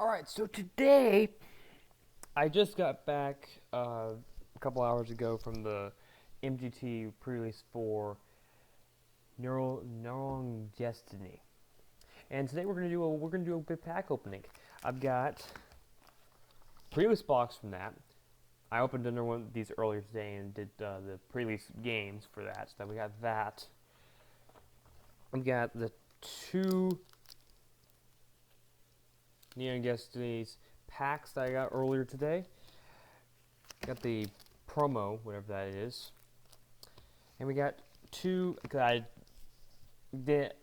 Alright, so today I just got back a couple hours ago from the MGT Prerelease for Neon Dynasty. And today we're gonna do a big pack opening. I've got pre-release box from that. I opened another one of these earlier today and did the pre-release games for that. So we got that. I've got the two Neon Dynasties packs that I got earlier today. Got the promo, whatever that is. And we got two, I didn't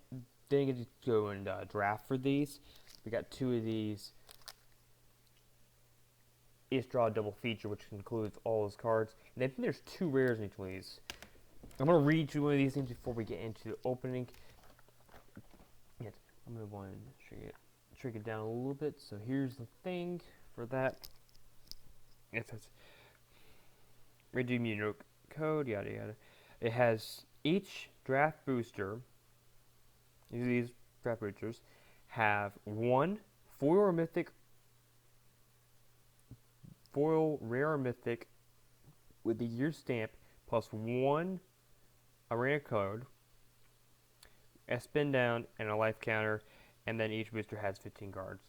get to go and draft for these. We got two of these each draw double feature, which includes all those cards. And I think there's two rares in each one of these. I'm going to read you one of these things before we get into the opening. Yes, I'm going to go and shrink it down a little bit. So here's the thing for that. It says redeem your code, yada yada. It has each draft booster. These draft boosters have one foil rare or mythic with the year stamp plus one arena code, a spin down, and a life counter, and then each booster has 15 cards.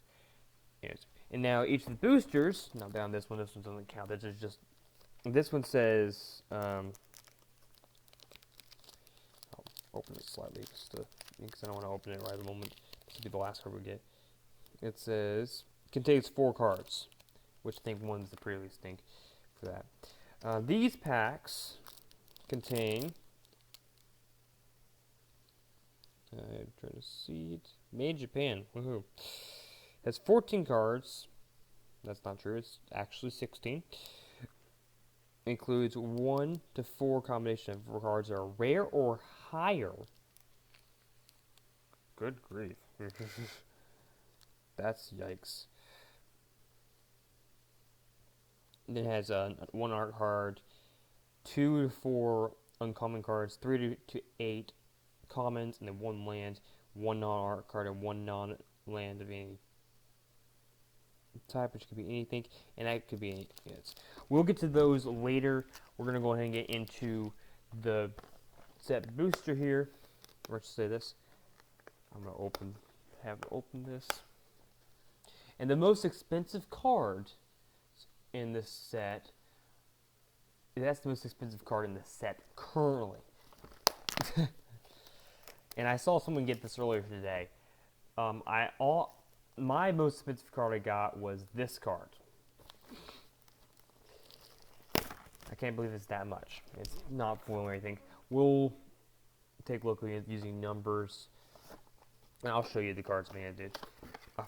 Yes. And now each of the boosters, now down this one doesn't count. This one says, I'll open it slightly just to, because I don't want to open it right at the moment. This will be the last card we get. It says, contains 4 cards, which I think one's the pre-release thing for that. These packs contain, I'm trying to see it, Made in Japan, woohoo. Has 14 cards. That's not true, it's actually 16. Includes 1 to 4 combination of 4 cards that are rare or higher. Good grief. That's yikes. Then it has 1 art card, 2 to 4 uncommon cards, 3 to 8 commons, and then 1 land, 1 non-art card, and 1 non-land of any type, which could be anything, and that could be anything. Yes. We'll get to those later. We're going to go ahead and get into the set booster here. Let's say this. I'm going to have it open this. And the most expensive card in this set, that's the most expensive card in the set currently. And I saw someone get this earlier today. My most expensive card I got was this card. I can't believe it's that much. It's not foil or anything. We'll take a look at using numbers, and I'll show you the cards I did.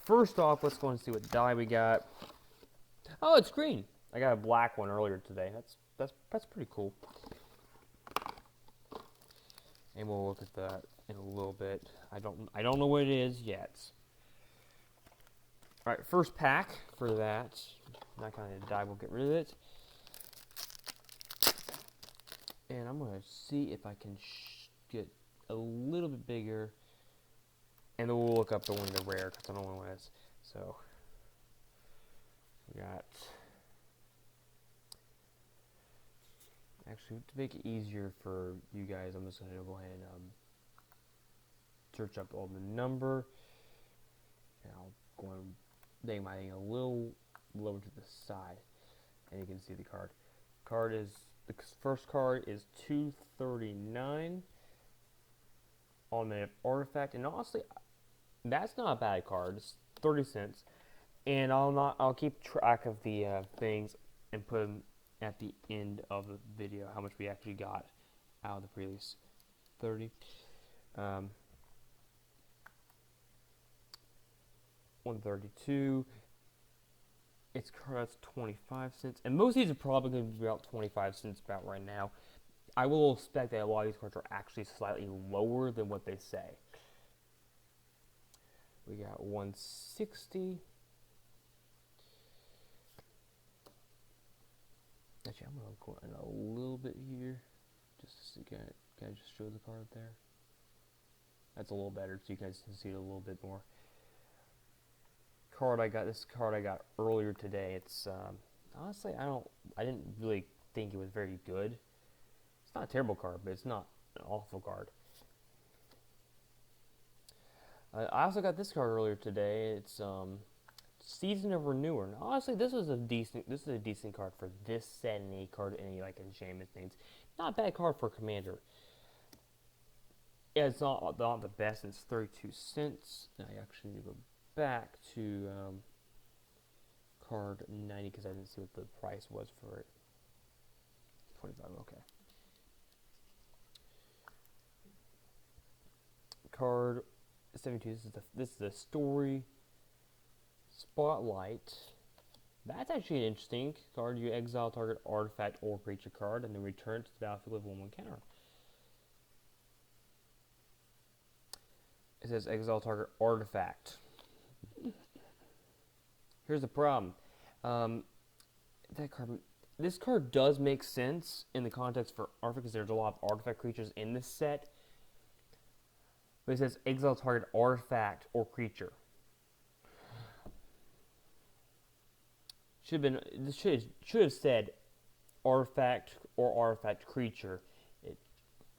First off, let's go and see what die we got. Oh, it's green. I got a black one earlier today. That's pretty cool. And we'll look at that in a little bit. I don't know what it is yet. All right, first pack for that. That kind of die, we'll get rid of it. And I'm going to see if I can get a little bit bigger. And then we'll look up the one the rare, because I don't know what it is. So, we got... Actually, to make it easier for you guys, I'm just going to go ahead and search up all the number. And I'll go and name my thing a little lower to the side, and you can see the card. The first card is 239 on the artifact, and honestly, that's not a bad card. It's 30 cents, and I'll keep track of the things and put them at the end of the video how much we actually got out of the pre-release. 30. 132. Its card's 25 cents, and most of these are probably going to be about 25 cents about right now. I will expect that a lot of these cards are actually slightly lower than what they say. We got 160. Actually, I'm going to go in a little bit here, just to see, can I just show the card there? That's a little better, so you guys can see it a little bit more. card I got. This card I got earlier today. It's honestly, I didn't really think it was very good. It's not a terrible card, but it's not an awful card. I also got this card earlier today. It's Season of Renewer. Now, honestly, this is a decent card for this set and any card any like enchantment things. Not a bad card for Commander. Yeah, it's not the best. It's 32 cents. Now I actually need to go back to card 90 because I didn't see what the price was for it. 25. Okay. Card 72. This is the story Spotlight. That's actually an interesting card. You exile target artifact or creature card and then return it to the battlefield with 1/1 counter. It says exile target artifact. Here's the problem. This card does make sense in the context for artifact because there's a lot of artifact creatures in this set. But it says exile target artifact or creature. Should have said artifact or artifact creature.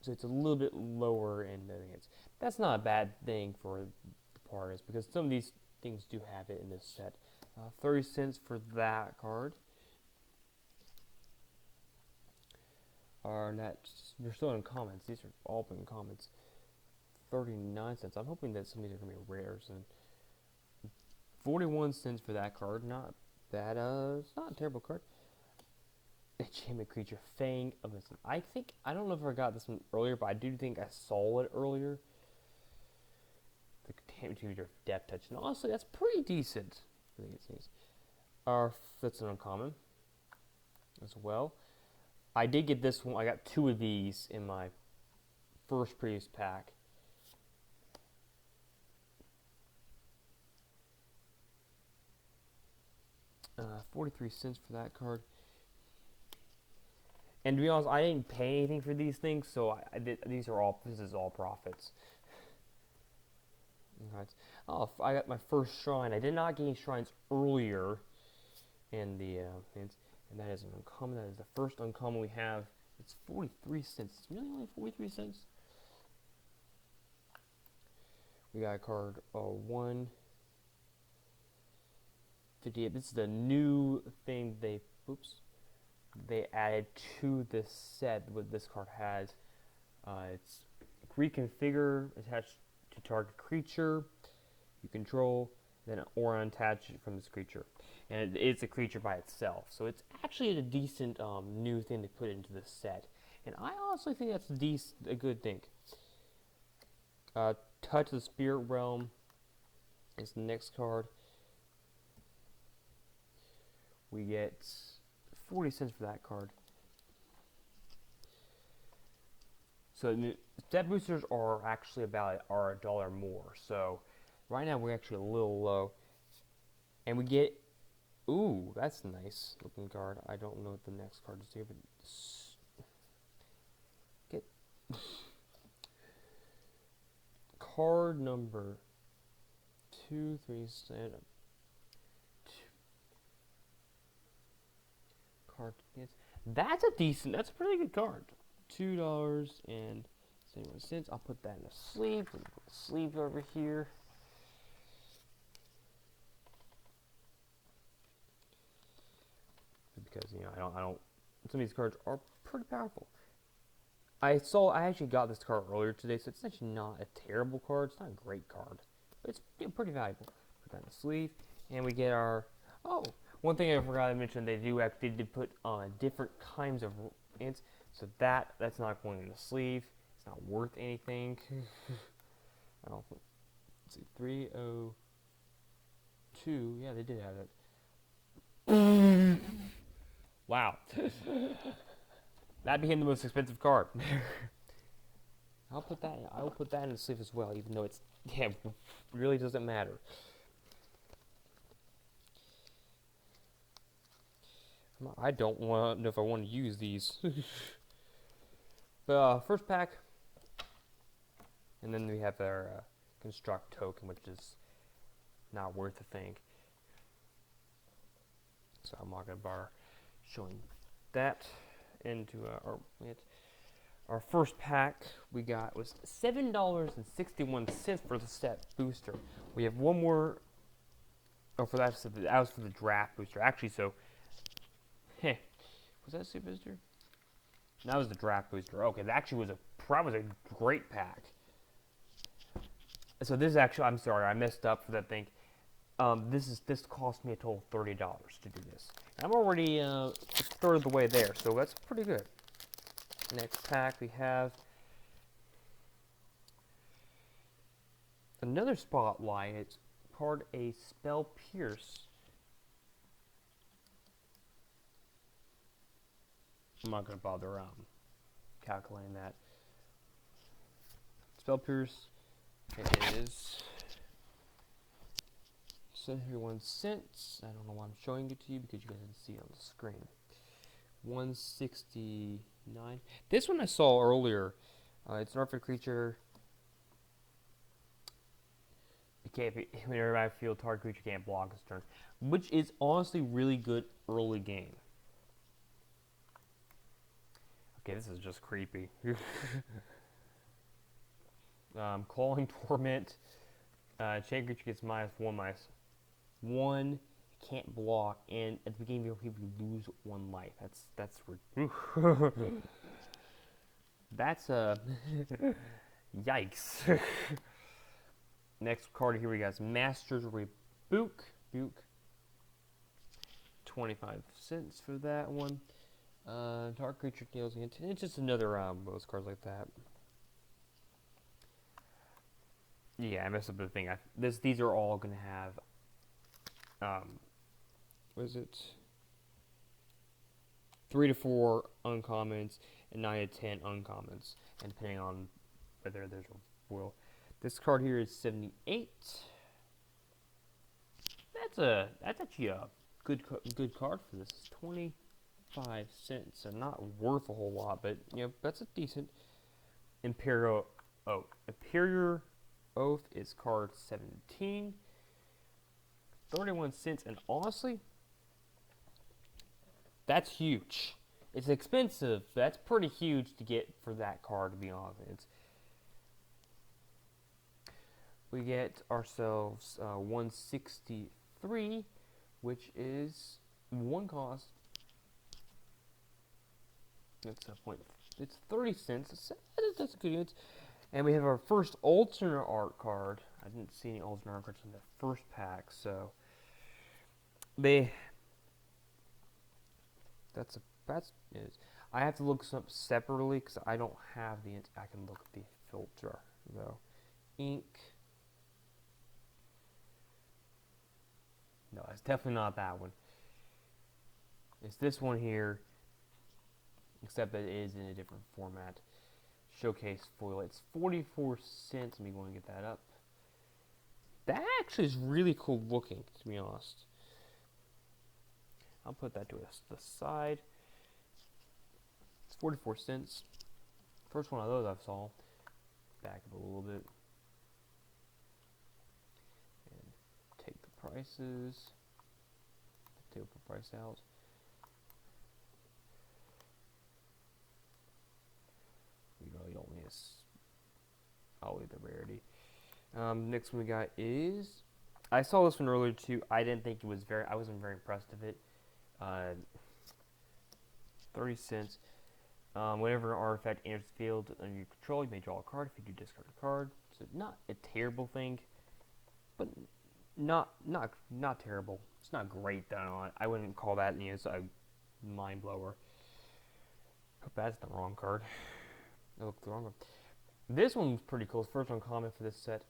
So it's a little bit lower in the things. That's not a bad thing for the parties because some of these things do have it in this set. 30 cents for that card. They're still in comments. These are all in comments. 39 cents. I'm hoping that some of these are going to be rares. And 41 cents for that card. Not bad. It's not a terrible card. Enchantment creature, Fang of Mist. I don't know if I got this one earlier, but I do think I saw it earlier. The enchantment creature, Death Touch. And honestly, that's pretty decent for these things. That's an uncommon as well. I did get this one. I got 2 of these in my first previous pack. $0.43 for that card. And to be honest, I didn't pay anything for these things, so this is all profits. Right. Oh, I got my first shrine. I did not get any shrines earlier in the and that is an uncommon. That is the first uncommon we have. It's 43 cents. It's really only 43 cents. We got a card 158. This is the new thing they added to this set. What this card has, it's reconfigure attached to target creature you control, then or unattach it from this creature, and it's a creature by itself. So it's actually a decent new thing to put into this set, and I honestly think that's a good thing. Touch the Spirit Realm is the next card. We get 40 cents for that card. So the stat boosters are actually about $1 more. So right now we're actually a little low, and we get that's a nice looking card. I don't know what the next card is here, but get card number 237. Card. That's a pretty good card. $2.71. I'll put that in a sleeve. Put a sleeve over here. Because I don't. Some of these cards are pretty powerful. I actually got this card earlier today, so it's actually not a terrible card. It's not a great card, but it's pretty valuable. Put that in the sleeve, and we get our one thing I forgot to mention. They did put different kinds of ants. So that's not going in the sleeve. It's not worth anything. Let's see, 302. Yeah, they did have it. Wow. That became the most expensive card. I will put that in the sleeve as well, even though it really doesn't matter. I don't know if I want to use these. But first pack, and then we have our construct token, which is not worth a thing. so I'm not going to bother showing that. Into our first pack we got was $7.61 for the set booster. We have one more. Oh, that was for the draft booster. Actually, so, was that a super booster? That was the draft booster. Okay, that actually was a great pack. So this is actually, I'm sorry, I messed up for that thing. This cost me a total of $30 to do this. I'm already a third of the way there, so that's pretty good. Next pack we have another Spotlight. It's called a Spell Pierce. I'm not going to bother calculating that. Spell Pierce, it is 71 cents. I don't know why I'm showing it to you because you guys can see it on the screen. 169. This one I saw earlier. It's an orphan creature. It can't be, whenever I feel target creature can't block its turn, which is honestly really good early game. Okay, this is just creepy. Calling Torment. Chain creature gets -1/-1. Can't block, and at the beginning of your game you lose 1 life. That's that's yikes. Next card here we got Master's Rebuke. 25 cents for that one. Target creature deals into, it's just another those cards like that. Yeah, I messed up the thing. These are all gonna have what is it? 3 to 4 uncommons and 9 to 10 uncommons, and depending on whether there's a will. This card here is 78. That's actually a good card for this. It's 25 cents, and not worth a whole lot, but you know that's a decent. Imperial Oath is card 17. 31 cents, and honestly, that's huge. It's expensive, but that's pretty huge to get for that card, to be honest. We get ourselves 163, which is 1 cost. That's a point. It's 30 cents. That's a good unit. And we have our first alternate art card. I didn't see any alternate art cards in the first pack, so I have to look some separately because I don't have the. I can look at the filter though. Ink. No, it's definitely not that one. It's this one here, except that it is in a different format. Showcase foil. It's 44 cents. Let me go and get that up. That actually is really cool looking, to be honest. I'll put that to the side. It's 44 cents. First one of those I saw. Back up a little bit. And take the prices. Take the price out. We really don't need I'll leave the rarity. Next one we got is, I saw this one earlier too. I didn't think it was I wasn't very impressed with it. 30 cents. Whenever an artifact enters the field under your control, you may draw a card. If you do, discard a card. So not a terrible thing, but not terrible. It's not great though. I wouldn't call that a mind blower. Hope that's the wrong card. I looked the wrong one. This one's pretty cool. It's first uncommon for this set.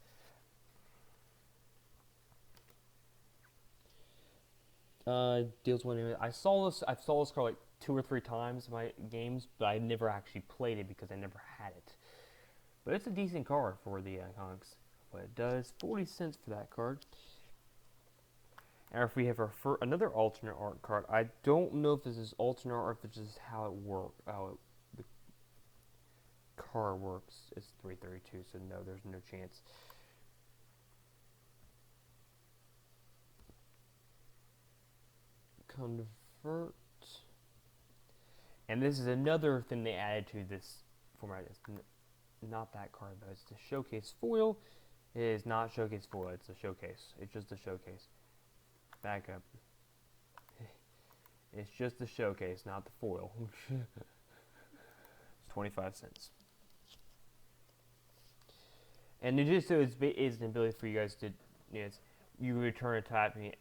Deals 1 damage. I've saw this card like 2 or 3 times in my games, but I never actually played it because I never had it. But it's a decent card for the comics. What it does, 40 cents for that card. And if we have another alternate art card, I don't know if this is alternate art, if it's just how it works, the card works. It's 332, so no, there's no chance. convert. And this is another thing they added to this format. It's not that card though. It's the showcase foil. It is not showcase foil. It's a showcase. It's just a showcase. Back up. It's just the showcase, not the foil. It's 25 cents. And it just so it's an ability for you guys to, you return a type, it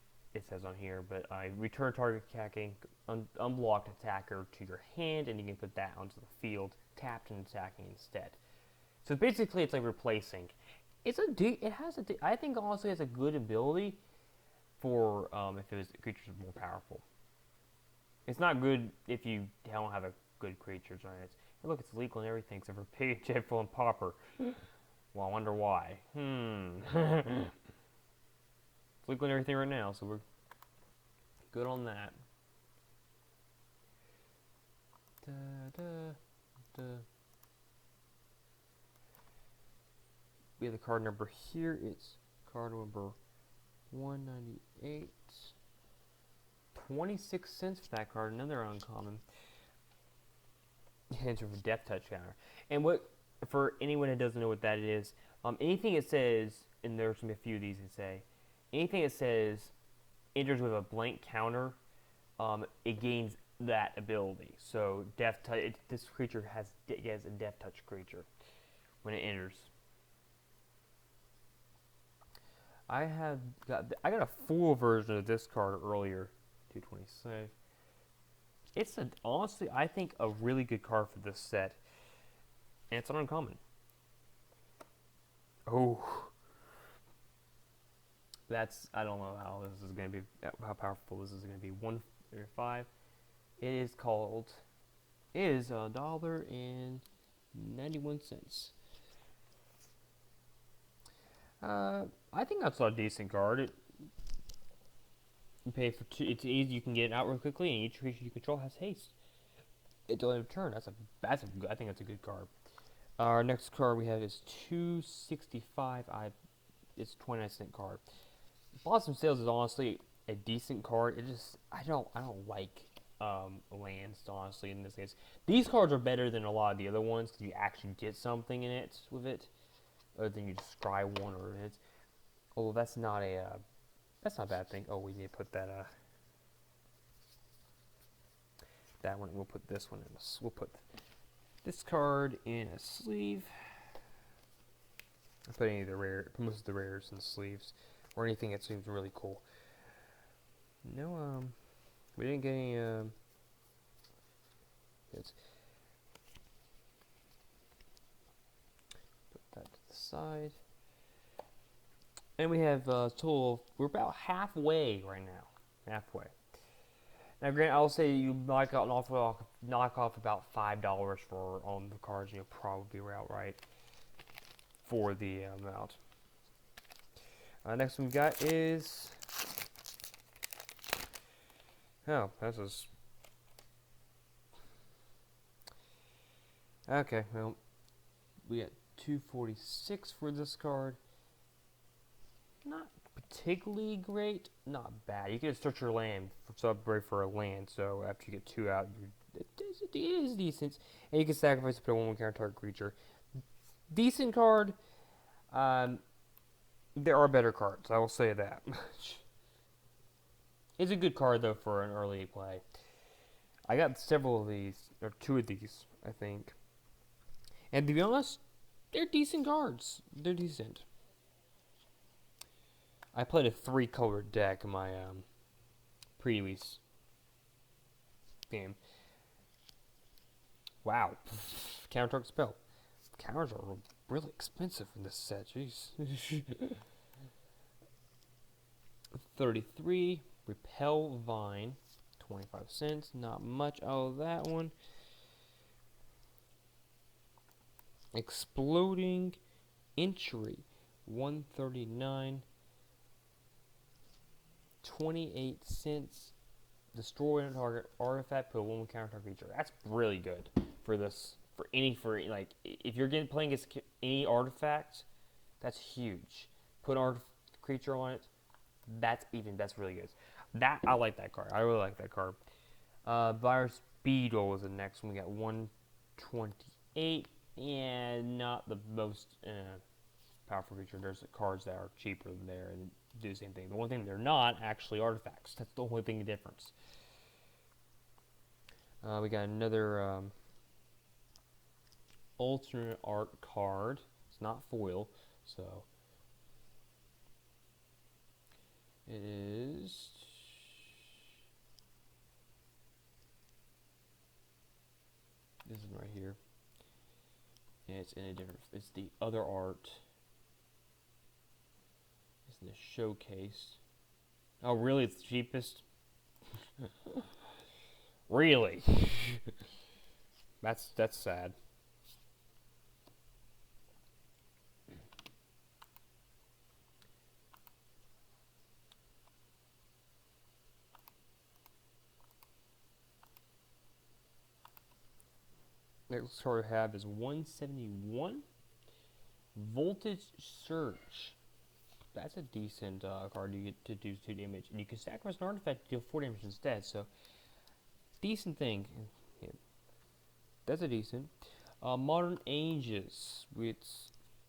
says on here, but return target attacking, unblocked attacker to your hand, and you can put that onto the field, tapped and attacking instead. So basically, it's like replacing. I think honestly, it's a good ability for if creatures are more powerful. It's not good if you don't have a good creatures on it. Hey, look, it's legal and everything except for Pig, Jetful, and Pauper. Well, I wonder why. It's legal and everything right now, so we're good on that. We have the card number here. It's card number 198. 26 cents for that card. Another uncommon. Answer for Death Touch counter. And for anyone who doesn't know what that is, anything it says, and there's going to be a few of these that say, anything it says enters with a blank counter, it gains that ability. So Death Touch, this creature has a Death Touch creature when it enters. I got a full version of this card earlier, 226. It's honestly, I think, a really good card for this set, and it's an uncommon. Oh, I don't know how this is going to be, how powerful this is going to be. 135. It is $1.91. I think that's a decent card. You pay for 2. It's easy. You can get it out real quickly, and each creature you control has haste. It's only a turn. I think that's a good card. Our next card we have is 265. It's a 29-cent card. Blossom Sales is honestly a decent card. I don't like lands honestly in this case. These cards are better than a lot of the other ones because you actually get something in it with it, other than you just scry one or it. Although that's not a bad thing. Oh, we need to put that one. We'll put this one in. We'll put this card in a sleeve. I'm putting most of the rares in the sleeves, or anything that seems really cool. No, we didn't get any. Put that to the side. And we have a total. We're about halfway right now. Halfway. Now, granted, I'll say you knock off about $5 for the cards. You'll probably be right for the amount. Next one we got is. Oh, this is. Okay, well, we got 246 for this card. Not particularly great, not bad. You can search your land for a land, so after you get 2 out, it is decent. And you can sacrifice to put a 1/1 counter target creature. Decent card. There are better cards, I will say that. It's a good card, though, for an early play. I got several of these, or 2 of these, I think. And to be honest, they're decent cards. They're decent. I played a 3-colored deck in my pre-release game. Wow. Counter target spell. Counters are really expensive in this set. Jeez. 33. Repel Vine. 25 cents. Not much out of that one. Exploding Entry. 139. 28 cents. Destroy a target artifact, put a 1/1 counter target creature. That's really good for this. If you're playing against any artifacts, that's huge. Put an creature on it. That's really good. That I like that card. I really like that card. Virus Beetle is the next one. We got 128, and not the most powerful creature. There's cards that are cheaper than there and do the same thing. The one thing they're not actually artifacts. That's the only thing difference. We got another alternate art card. It's not foil, so it is. This is right here, and it's in a different. It's the other art. It's in the showcase. Oh, really? It's the cheapest. Really? That's sad. Next card I have is 171. Voltage Surge. That's a decent card. You get to do 2 damage. And you can sacrifice an artifact to deal 4 damage instead. So, decent thing. Yeah. That's a decent. Modern Ages. With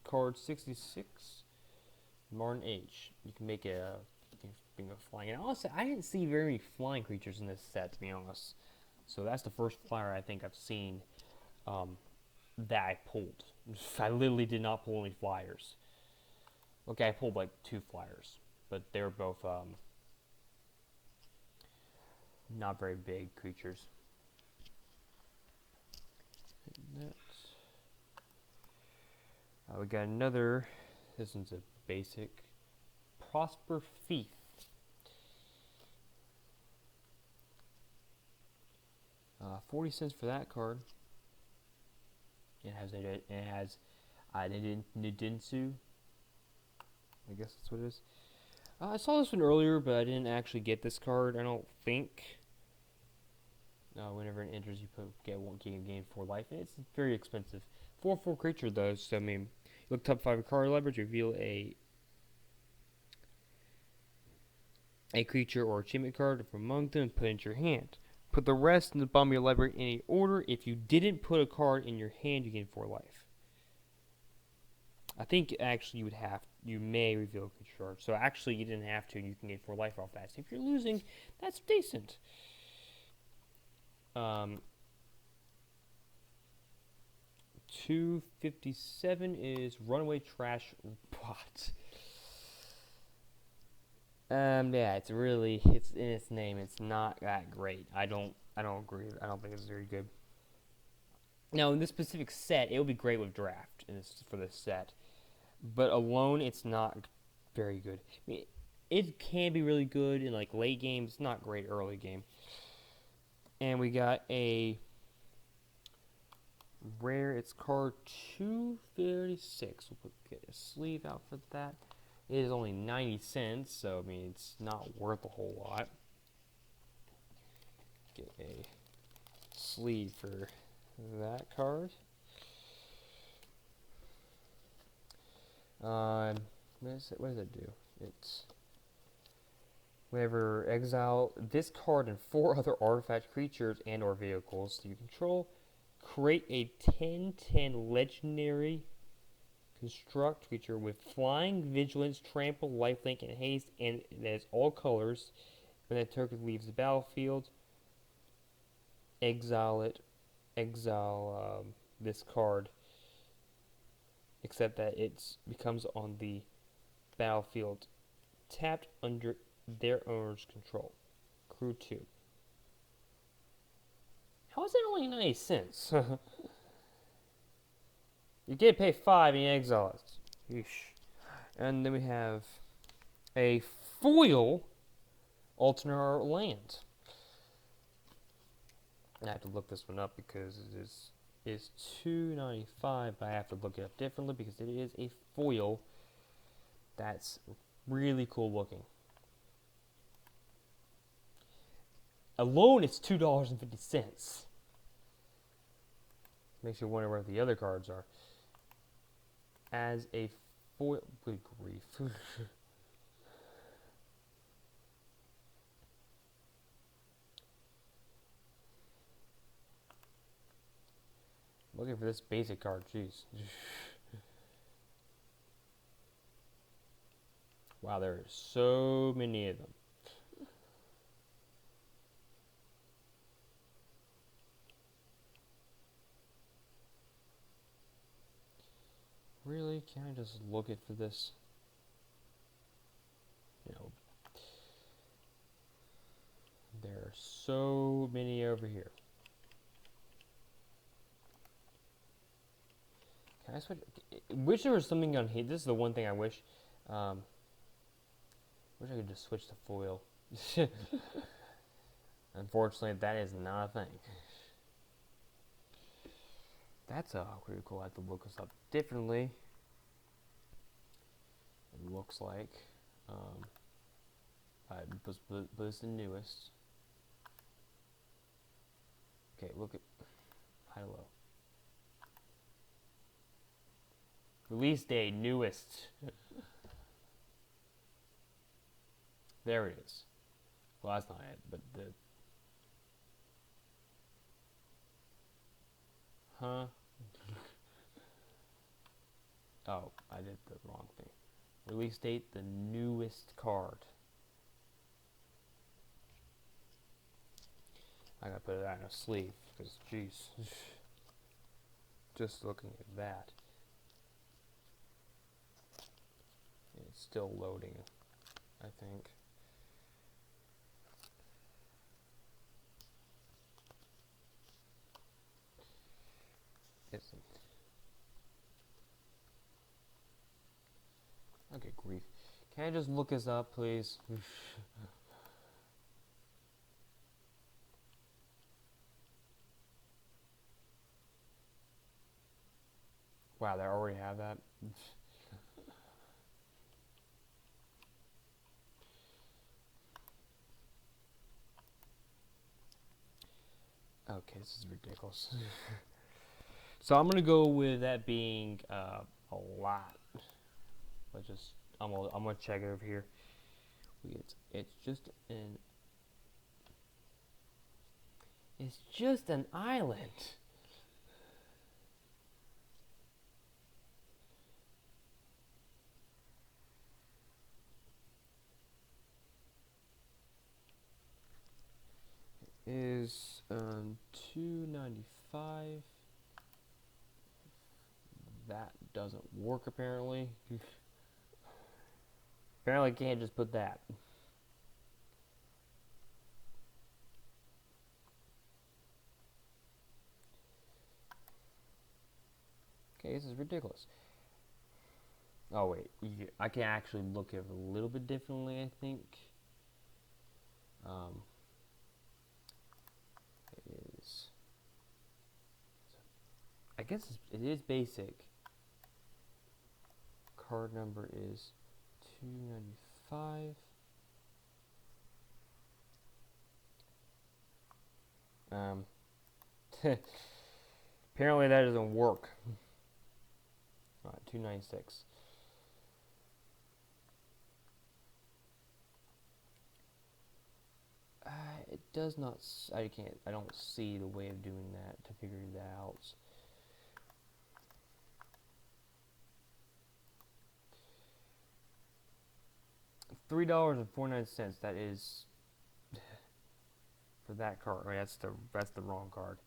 card 66. Modern Age. You can make a flying. And honestly, I didn't see very many flying creatures in this set, to be honest. So that's the first flyer I think I've seen that I pulled. I literally did not pull any flyers. Okay, I pulled like 2 flyers, but they were both not very big creatures. We got another. This one's a basic Prosper Fief. $0.40 for that card. It has Nidinsu. I guess that's what it is. I saw this one earlier, but I didn't actually get this card. I don't think. Whenever it enters, you get 1 gain 4 life, and it's very expensive. 4/4 creature though, so I mean, you look top 5 card leverage, reveal a creature or achievement card from among them, and put it into your hand. Put the rest in the bottom of your library in any order. If you didn't put a card in your hand, you gain 4 life. I think actually you may reveal a creature card. So actually you didn't have to, and you can gain 4 life off that. So if you're losing, that's decent. 257 is Runaway Trash Bot. Yeah, it's in its name. It's not that great. I don't agree. I don't think it's very good. Now, in this specific set, it would be great with draft for this set, but alone, it's not very good. I mean, it can be really good in like late game. It's not great early game. And we got a rare. It's card 236. We'll get a sleeve out for that. It is only 90 cents, so I mean it's not worth a whole lot. Get a sleeve for that card. What does it do? It's whenever exile this card and 4 other artifact creatures and or vehicles you control, create a 10/10 legendary construct creature with flying, vigilance, trample, lifelink, and haste, and it has all colors. When that token leaves the battlefield, exile this card, except that it becomes on the battlefield tapped under their owner's control. Crew 2. How is it only 90 cents? You did pay 5 and you exile it. Yeesh. And then we have a foil alternate land. I have to look this one up because it is $2.95, but I have to look it up differently because it is a foil that's really cool looking. Alone, it's $2.50. Makes you wonder where the other cards are. As a foil, good grief. Looking for this basic card, jeez. Wow, there are so many of them. Really? Can't I just look it for this? You know, there are so many over here. Can I switch? Wish there was something on here. This is the one thing I wish. Wish I could just switch to foil. Unfortunately, that is not a thing. That's pretty cool. I have to look this up differently. It looks like. But it's the newest. Okay, look at high low. Release date, newest. There it is. Well, that's not it, but the... Huh? Oh, I did the wrong thing. Release date, the newest card. I gotta put that in a sleeve, because, jeez. Just looking at that. It's still loading, I think. Isn't. Okay, grief. Can I just look this up, please? Wow, they already have that. Okay, this is ridiculous. So I'm gonna go with that being a lot. Let's just I'm gonna check it over here. It's just an island. Is $2.95. That doesn't work apparently. Apparently can't just put that. Okay, this is ridiculous. Oh wait, I can actually look at it a little bit differently, I think. It is. I guess it is basic. Card number is $2.95. Apparently that doesn't work. All right, $2.96. It does not. I can't. I don't see the way of doing that to figure that out. $3.49. That is for that card. Right, that's the wrong card.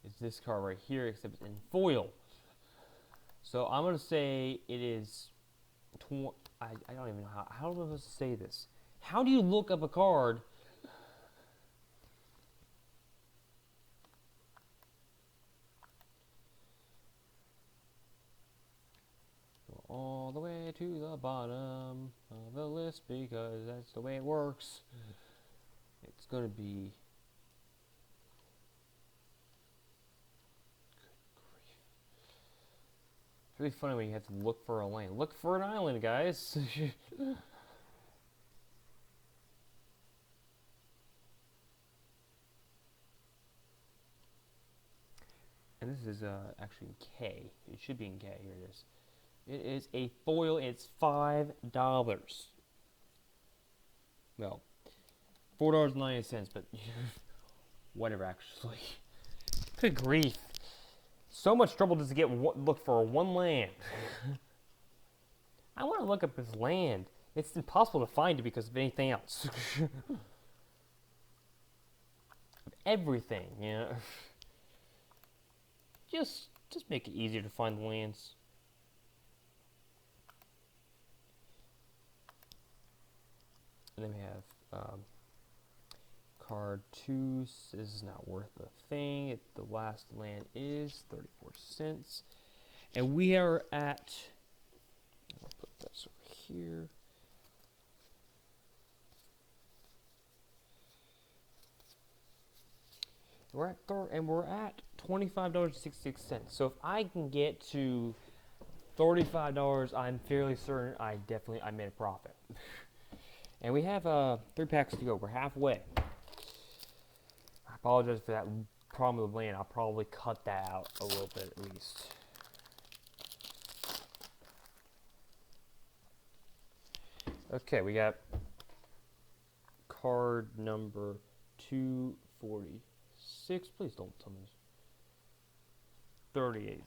It's this card right here, except it's in foil. So I'm gonna say it is. I don't even know how am I supposed to say this. How do you look up a card? Go all the way to the bottom of the list because that's the way it works. It's going to be... It's really funny when you have to look for a lane. Look for an island, guys. And this is actually in K. It should be in K. Here it is. It is a foil. It's $5. Well, $4.90, but whatever actually. Good grief. So much trouble just to get look for one land. I want to look up this land. It's impossible to find it because of anything else. Everything, you know. Just make it easier to find the lands. And then we have card 2. This is not worth a thing. The last land is 34 cents. And we are at, I'll put this over here. We're at $25.66. So if I can get to $35, I'm fairly certain I made a profit. And we have 3 packs to go. We're halfway. I apologize for that problem with land. I'll probably cut that out a little bit at least. Okay, we got card number 246. Please don't tell me. 38.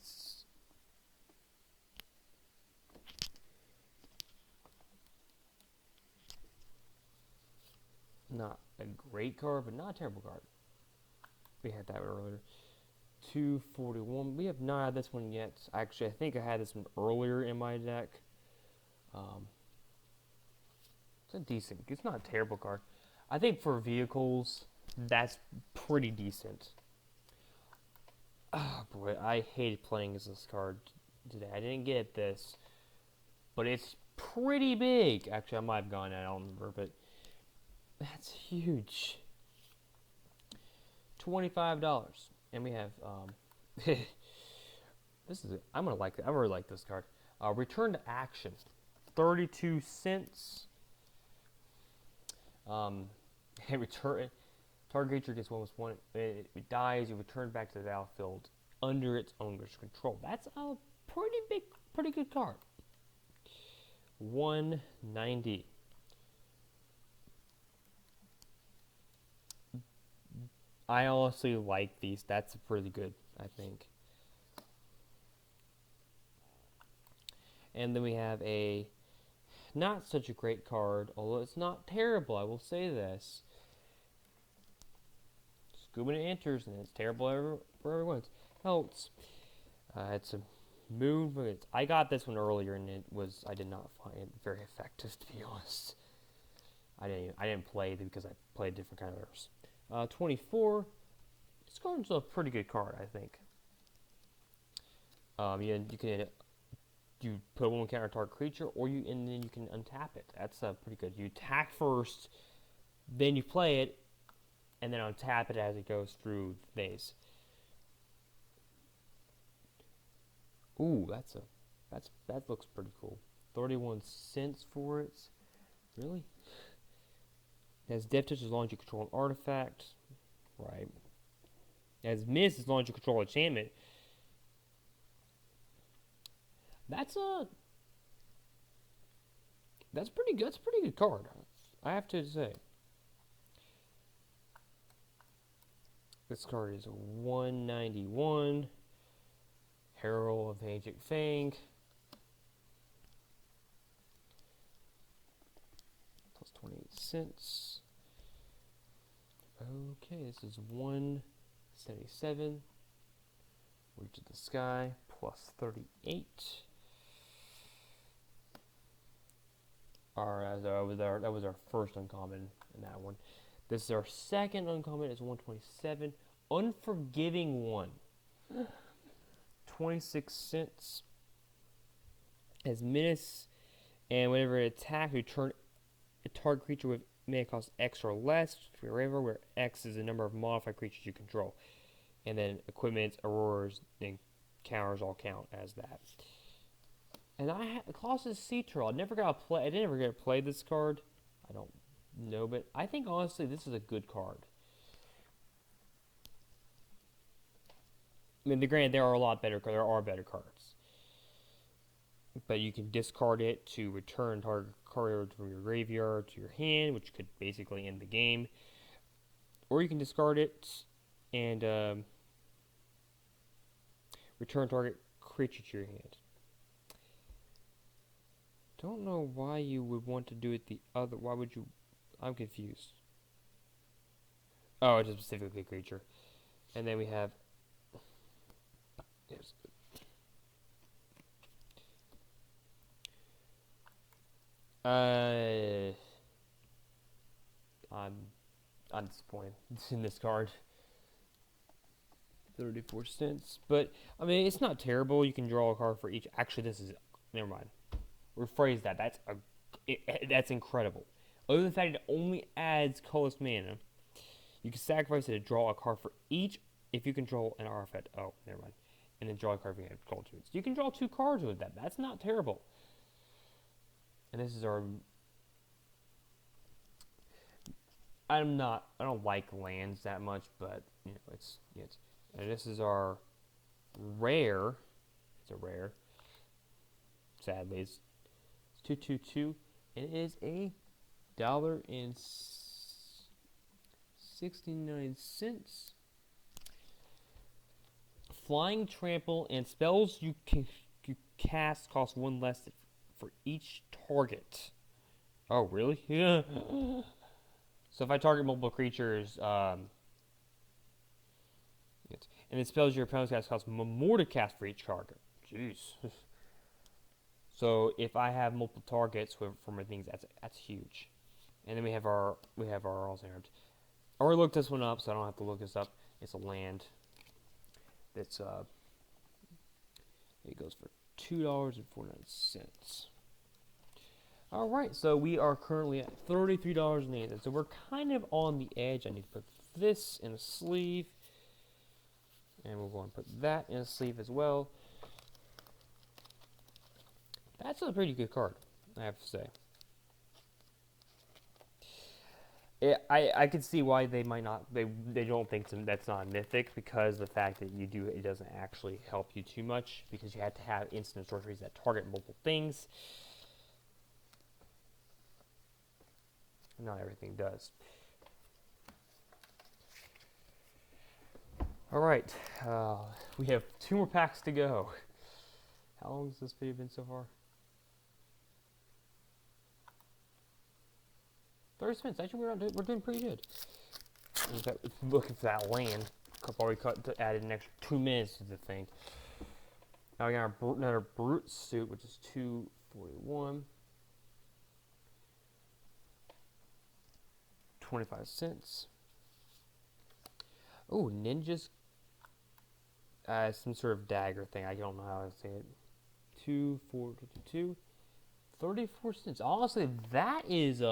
Not a great card, but not a terrible card. We had that earlier. 241. We have not had this one yet. Actually, I think I had this one earlier in my deck. It's a decent. It's not a terrible card. I think for vehicles, that's pretty decent. Oh boy, I hated playing as this card today. I didn't get this, but it's pretty big. Actually, I might have gone. I don't remember, but that's huge. $25, and we have this is it. I'm gonna like it. I really like this card. Return to action, 32 cents. And return. Target creature gets one. It dies. You return back to the battlefield under its owner's control. That's a pretty good card. 190. I honestly like these. That's pretty good, I think. And then we have a not such a great card, although it's not terrible, I will say this. Scuba enters, and it's terrible for everyone else. It's a moon. I got this one earlier, and I did not find it very effective, to be honest. I didn't play it because I played different kind of errors. 24. This card's a pretty good card, I think. You put one counter target creature, and then you can untap it. That's pretty good. You attack first, then you play it, and then untap it as it goes through the phase. Ooh, that looks pretty cool. 31 cents for it. Really? It has depth touch as long as you control an artifact. Right. It has miss as long as you control an enchantment. That's pretty good. That's a pretty good card, I have to say. This card is 191. Herald of the Ancient Fang. Plus 28 cents. Okay, this is 177. Reach of the Sky. Plus 38. Alright, that was our first uncommon in that one. This is our second uncommon. It's 127. Unforgiving 1. 26 cents. As menace, and whenever it attacks, return a target creature with mana cost X or less to your river, where X is the number of modified creatures you control. And then equipment, auroras, and counters all count as that. And I had Colossus Sea Turtle. I didn't ever get to play this card. I don't know, but I think honestly this is a good card. I mean, granted, there are better cards, but you can discard it to return target card from your graveyard to your hand, which could basically end the game. Or you can discard it and Return target creature to your hand. Don't know why you would want to do it the other. Why would you? I'm confused. Oh, it's a specifically creature. And then we have. Yes. I'm disappointed in this card. 34 cents. But, I mean, it's not terrible. You can draw a card for each. Actually, this is... Never mind. Rephrase that. That's incredible. Other than the fact it only adds colorless mana, you can sacrifice it to draw a card for each if you control an artifact. Oh, never mind. And then draw a card if you have control to it. So you can draw 2 cards with that. That's not terrible. And this is our... I don't like lands that much, but, you know, it's and this is our rare. It's a rare. Sadly, it's 2/2/2, and it is $1.69. Flying Trample and spells you cast cost 1 less for each target. Oh, really? Yeah. So if I target multiple creatures, and it spells your opponent's cast cost more to cast for each target. Jeez. So if I have multiple targets for my things, that's huge. And then we have our Alzheimer's. I already looked this one up, so I don't have to look this up. It's a land. That's it goes for $2.49. All right, so we are currently at $33.80. So we're kind of on the edge. I need to put this in a sleeve, and we'll go and put that in a sleeve as well. That's a pretty good card, I have to say. I can see why they might not, they don't think that's not mythic, because the fact that it doesn't actually help you too much, because you have to have instant sorceries that target multiple things. Not everything does. All right, we have 2 more packs to go. How long has this video been so far? 30 minutes. Actually, we're doing pretty good. Looking for that land. Probably added an extra 2 minutes to the thing. Now we got another Brute Suit, which is $2.41. 25 cents. Oh, Ninja's some sort of dagger thing. I don't know how to say it. 2.42. 34 cents. Honestly, that is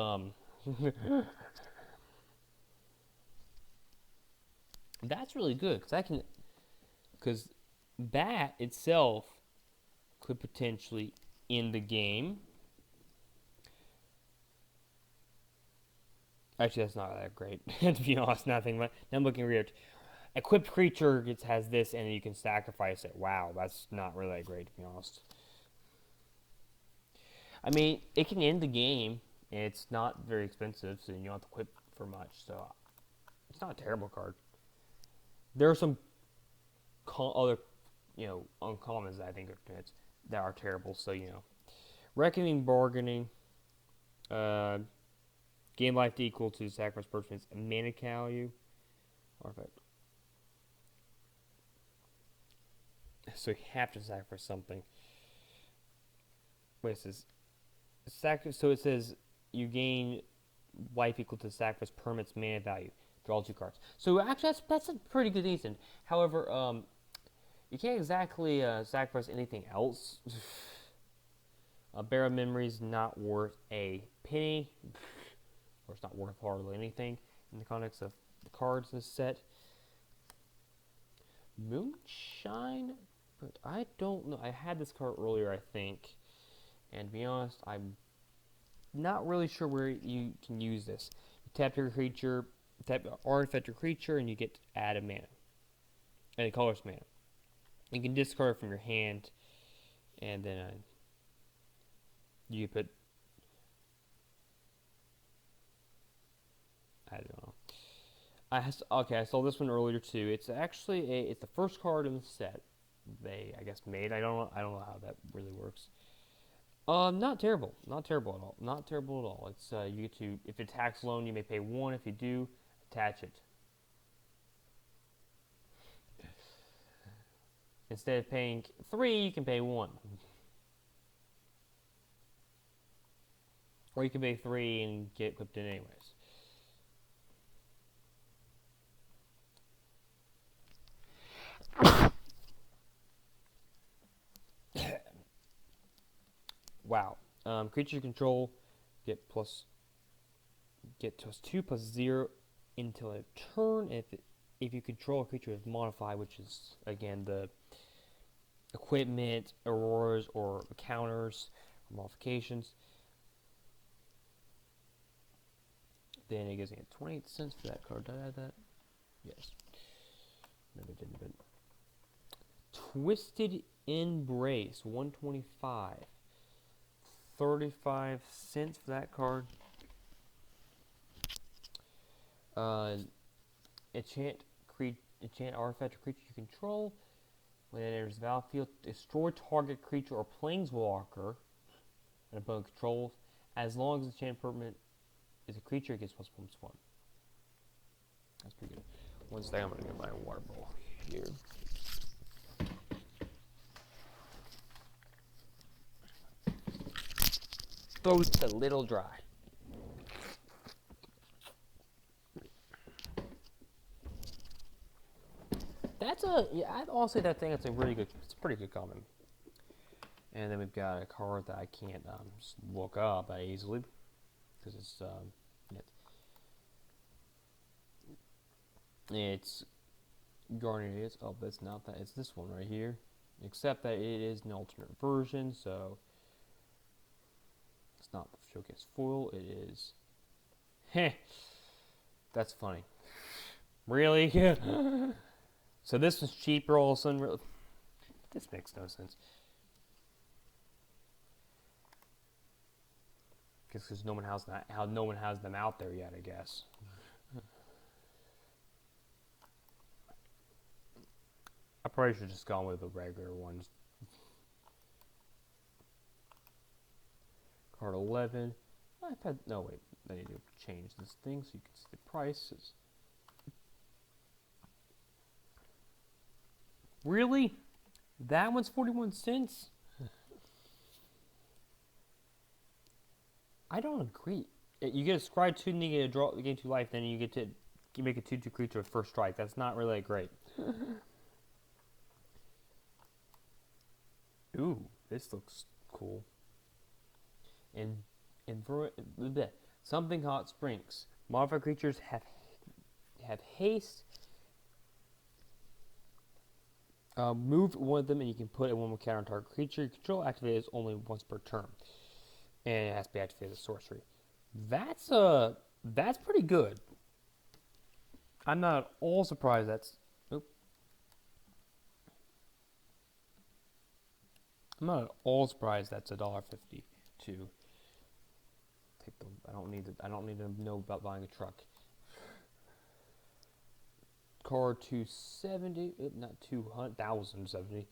that's really good, because that itself could potentially end the game. Actually, that's not that great, to be honest. Nothing. But now I'm looking weird. Equipped creature has this, and you can sacrifice it. Wow, that's not really that great, to be honest. I mean, it can end the game. And it's not very expensive, so you don't have to equip for much. So it's not a terrible card. There are some other, uncommons that I think that are terrible. So Reckoning, Bargaining, game life equal to sacrifice person's mana value. Artifact. So you have to sacrifice something. Wait, it says so it says you gain life equal to sacrifice permanent's mana value. Draw 2 cards. So actually, that's a pretty good decent. However, you can't exactly sacrifice anything else. Barrow Memory's not worth a penny, or it's not worth hardly anything in the context of the cards in this set. Moonshine, but I don't know. I had this card earlier, I think, and to be honest, I'm not really sure where you can use this. You tap your creature, tap artifact your creature, and you get to add a mana, and a colorless mana. You can discard it from your hand, and then you put. I don't know. I saw this one earlier too. It's actually it's the first card in the set they, I guess, made. I don't know how that really works. Not terrible. Not terrible at all. Not terrible at all. It's you get to, if it's tax loan, you may pay 1. If you do, attach it. Instead of paying 3, you can pay 1. Or you can pay 3 and get clipped in anyways. Wow. Creature control, get +2/+0 until a turn. If you control a creature with modify, which is again the equipment, auroras, or counters, or modifications, then it gives me 28 cents for that card. Did I add that? Yes. No, it didn't. But Twisted Embrace, 125. 35 cents for that card. Enchant artifact or creature you control. When it enters the battlefield, destroy target creature or planeswalker an opponent controls. As long as the enchant permanent is a creature, it gets +1/+1. That's pretty good. One second, I'm gonna get my water bowl here. Throat's a little dry. I'll say that thing. It's a really good. It's a pretty good comment. And then we've got a card that I can't just look up that easily because it's Guardian. Oh, but it's not that. It's this one right here. Except that it is an alternate version, so it's not the showcase foil. It is. Heh. That's funny. Really? So this was cheaper all of a sudden. This makes no sense. Because no one has them out there yet, I guess. I probably should have just gone with the regular ones. Card 11. No, wait. I need to change this thing so you can see the prices. Really? That one's 41 cents? I don't agree. You get a scry 2 and you get a draw, you gain 2 life, then you get to make a 2/2 creature with first strike. That's not really great. Ooh, this looks cool. And Something Hot Springs. Modified creatures have haste. Move one of them and you can put a 1/1 counter on target creature. Your control activated only once per turn. And it has to be activated as a sorcery. That's pretty good. I'm not at all surprised I'm not at all surprised that's $1.50 to take them. I don't need to know about buying a truck. Card 270, not 200,070.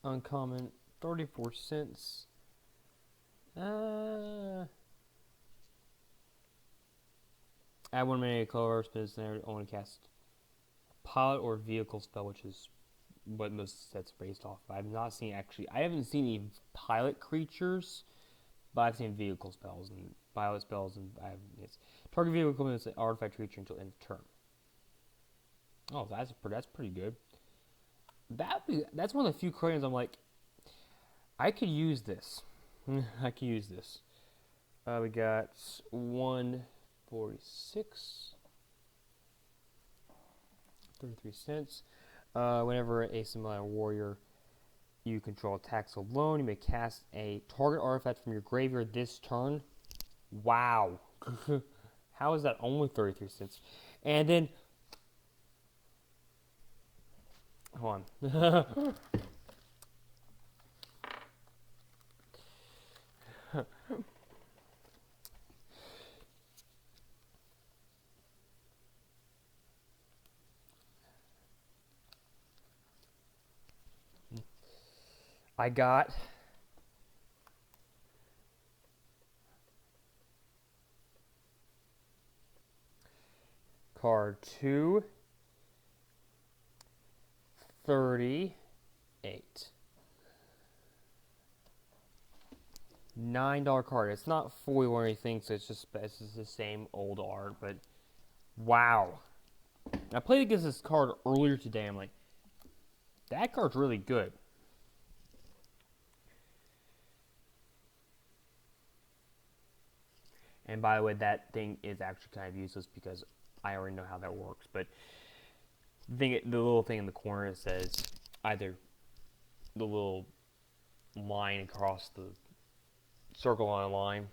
Uncommon, 34 cents. Add 1 mana color, spin there, only cast pilot or vehicle spell, which is what most sets are based off. I haven't seen any pilot creatures, but I've seen vehicle spells and pilot spells, and target vehicle commits an artifact creature until end of turn. Oh, that's pretty good. That's one of the few crayons I'm like, I could use this. I could use this. We got 146, 33 cents. Whenever a similar warrior you control attacks alone, you may cast a target artifact from your graveyard this turn. Wow. How is that only 33 cents? And then hold on. I got card 238. $9 card. It's not foil or anything, so it's just the same old art, but wow. I played against this card earlier today. I'm like, that card's really good. And by the way, that thing is actually kind of useless because I already know how that works. But the little thing in the corner that says either the little line across the circle on a line.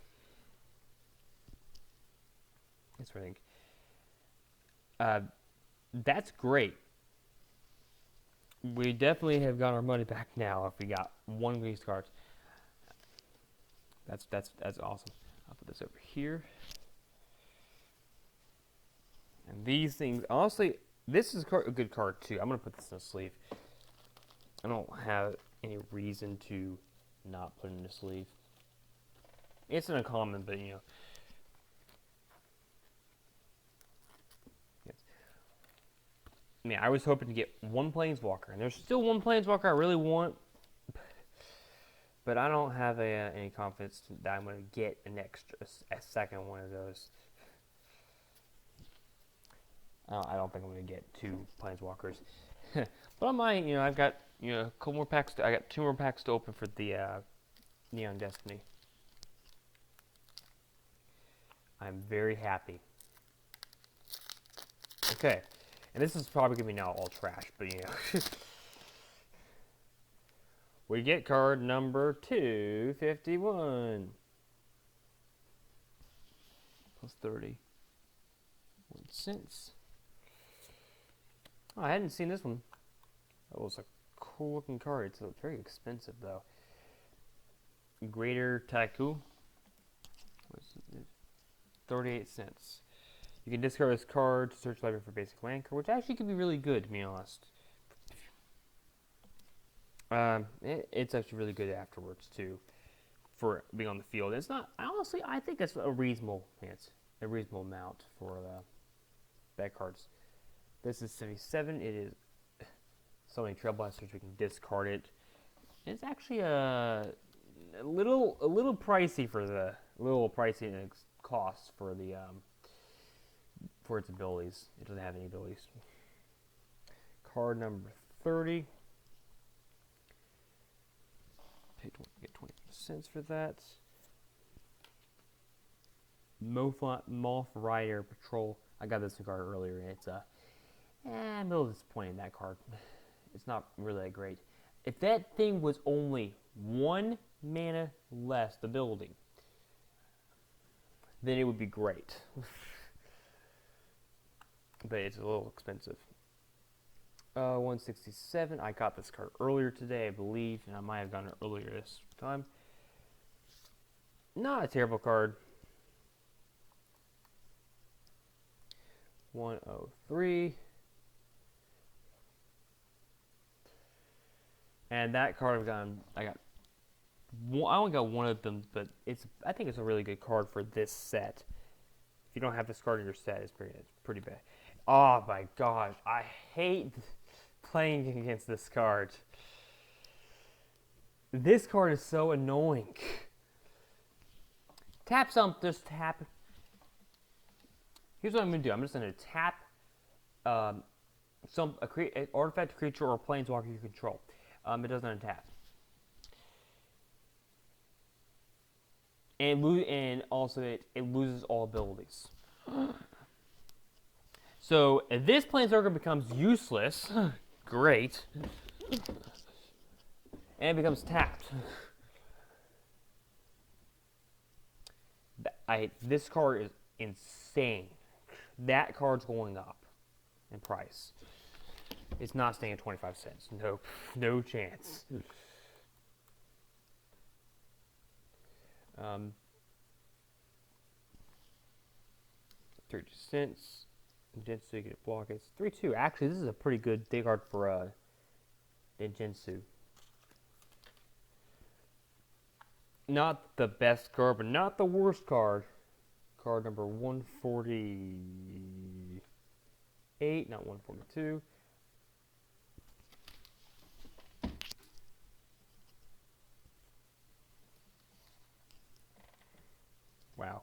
That's what I think. That's great. We definitely have got our money back now if we got one of these cards. That's awesome. I'll put this over here. And these things, honestly, this is a good card too. I'm gonna put this in a sleeve. I don't have any reason to not put it in a sleeve. It's an uncommon, but you know. Yes. I mean, I was hoping to get one Planeswalker, and there's still one Planeswalker I really want, but I don't have any confidence that I'm going to get a second one of those. I don't think I'm going to get two Planeswalkers, but I might. You know, I've got a couple more packs. I got 2 more packs to open for the Neon Destiny. I'm very happy. Okay, and this is probably going to be now all trash, but you know. We get card number 251. Plus 30. 1 cent. Oh, I hadn't seen this one. That was a cool looking card. It's very expensive though. Greater Taiku. 38 cents. You can discard this card to search library for basic land card, which actually could be really good, to be honest. It's actually really good afterwards too, for being on the field. It's not. Honestly, I think it's a reasonable. It's a reasonable amount for bad cards. This is 77. It is so many Trailblasters we can discard it. It's actually a little pricey for in its cost for the for its abilities. It doesn't have any abilities. Card number 30. Get 20 cents for that. Moth Rider Patrol. I got this card earlier, and it's I'm a little disappointed in that card. It's not really that great. If that thing was only 1 mana less the building, then it would be great. But it's a little expensive. 167. I got this card earlier today, I believe, and I might have gotten it earlier this time. Not a terrible card. 103. And that card I only got one of them, but I think it's a really good card for this set. If you don't have this card in your set, it's pretty bad. Oh my gosh, I hate playing against this card. This card is so annoying. Tap just tap. Here's what I'm going to do. I'm just going to tap an artifact, creature, or planeswalker you control. It doesn't untap. And also it loses all abilities. So this planeswalker becomes useless. Great. And it becomes tapped. This card is insane. That card's going up in price. It's not staying at 25 cents. Nope. No chance. 30 cents. Gensu, you get block. It's 3-2. Actually, this is a pretty good day card for Gensu. Not the best card, but not the worst card. Card number 148, not 142. Wow.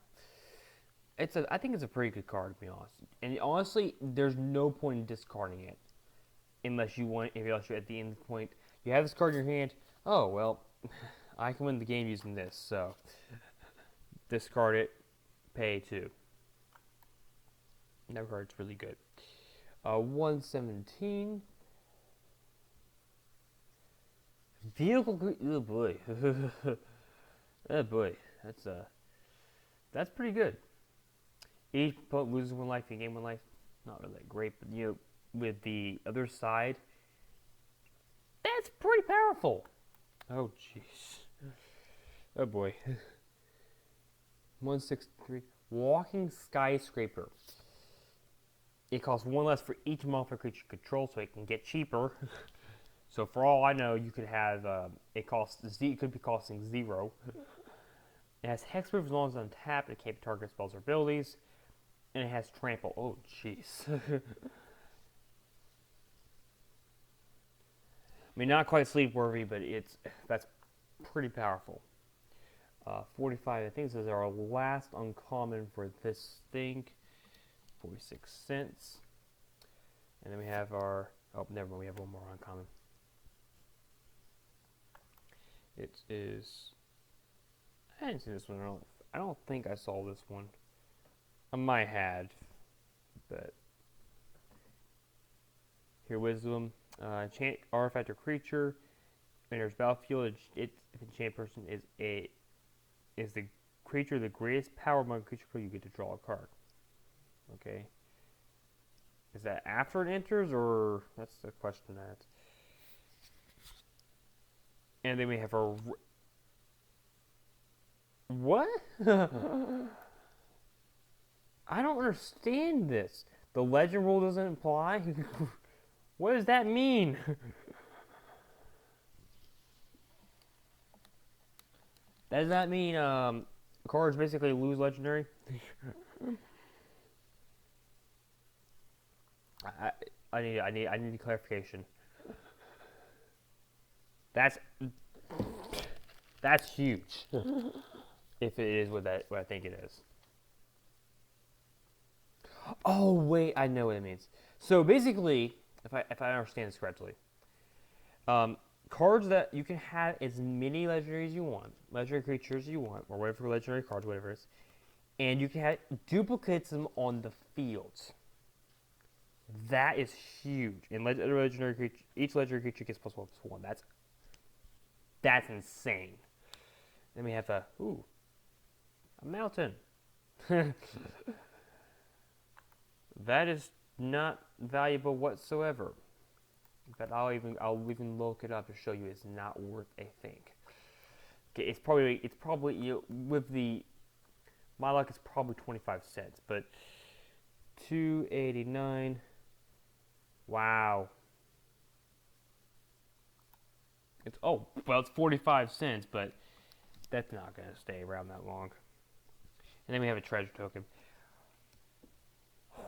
I think it's a pretty good card, to be honest. And honestly, there's no point in discarding it. Unless you're at the end point, you have this card in your hand. Oh, well, I can win the game using this, so discard it, pay 2. That card's really good. 117. Vehicle. Oh boy. Oh boy. That's pretty good. Each opponent loses 1 life, you gain 1 life. Not really that great, but with the other side, that's pretty powerful. Oh jeez. Oh boy. 163. Walking Skyscraper. It costs 1 less for each monster creature you control, so it can get cheaper. So for all I know, you could have it could be costing 0. It has hexproof as long as untapped. It can't target spells or abilities, and it has trample. Oh jeez. I mean, not quite sleep worthy, but that's pretty powerful. 45. I think this is our last uncommon for this thing. 46 cents. And then we have our... Oh, never mind. We have one more uncommon. It is... I didn't see this one. I don't think I saw this one. I might have. But... Here, Wisdom. Enchant artifact or creature. Enters battlefield. If enchant person is the creature the greatest power among creature you get to draw a card. Okay. Is that after it enters, or that's the question that. And then we have our. What? I don't understand this. The legend rule doesn't apply. What does that mean? Does that mean cards basically lose legendary? I need clarification. That's huge. If it is what I think it is. Oh wait, I know what it means. So basically, if I understand this correctly, cards that you can have as many legendaries you want, legendary creatures you want, or whatever legendary cards, whatever it is, and you can have duplicates them on the fields. That is huge. And legendary creature, each legendary creature gets +1/+1. That's insane. Then we have a mountain. That is not valuable whatsoever. But I'll even look it up to show you it's not worth a thing. Okay, it's probably with my luck it's probably 25 cents, but 289. Wow. It's 45 cents, but that's not going to stay around that long. And then we have a treasure token.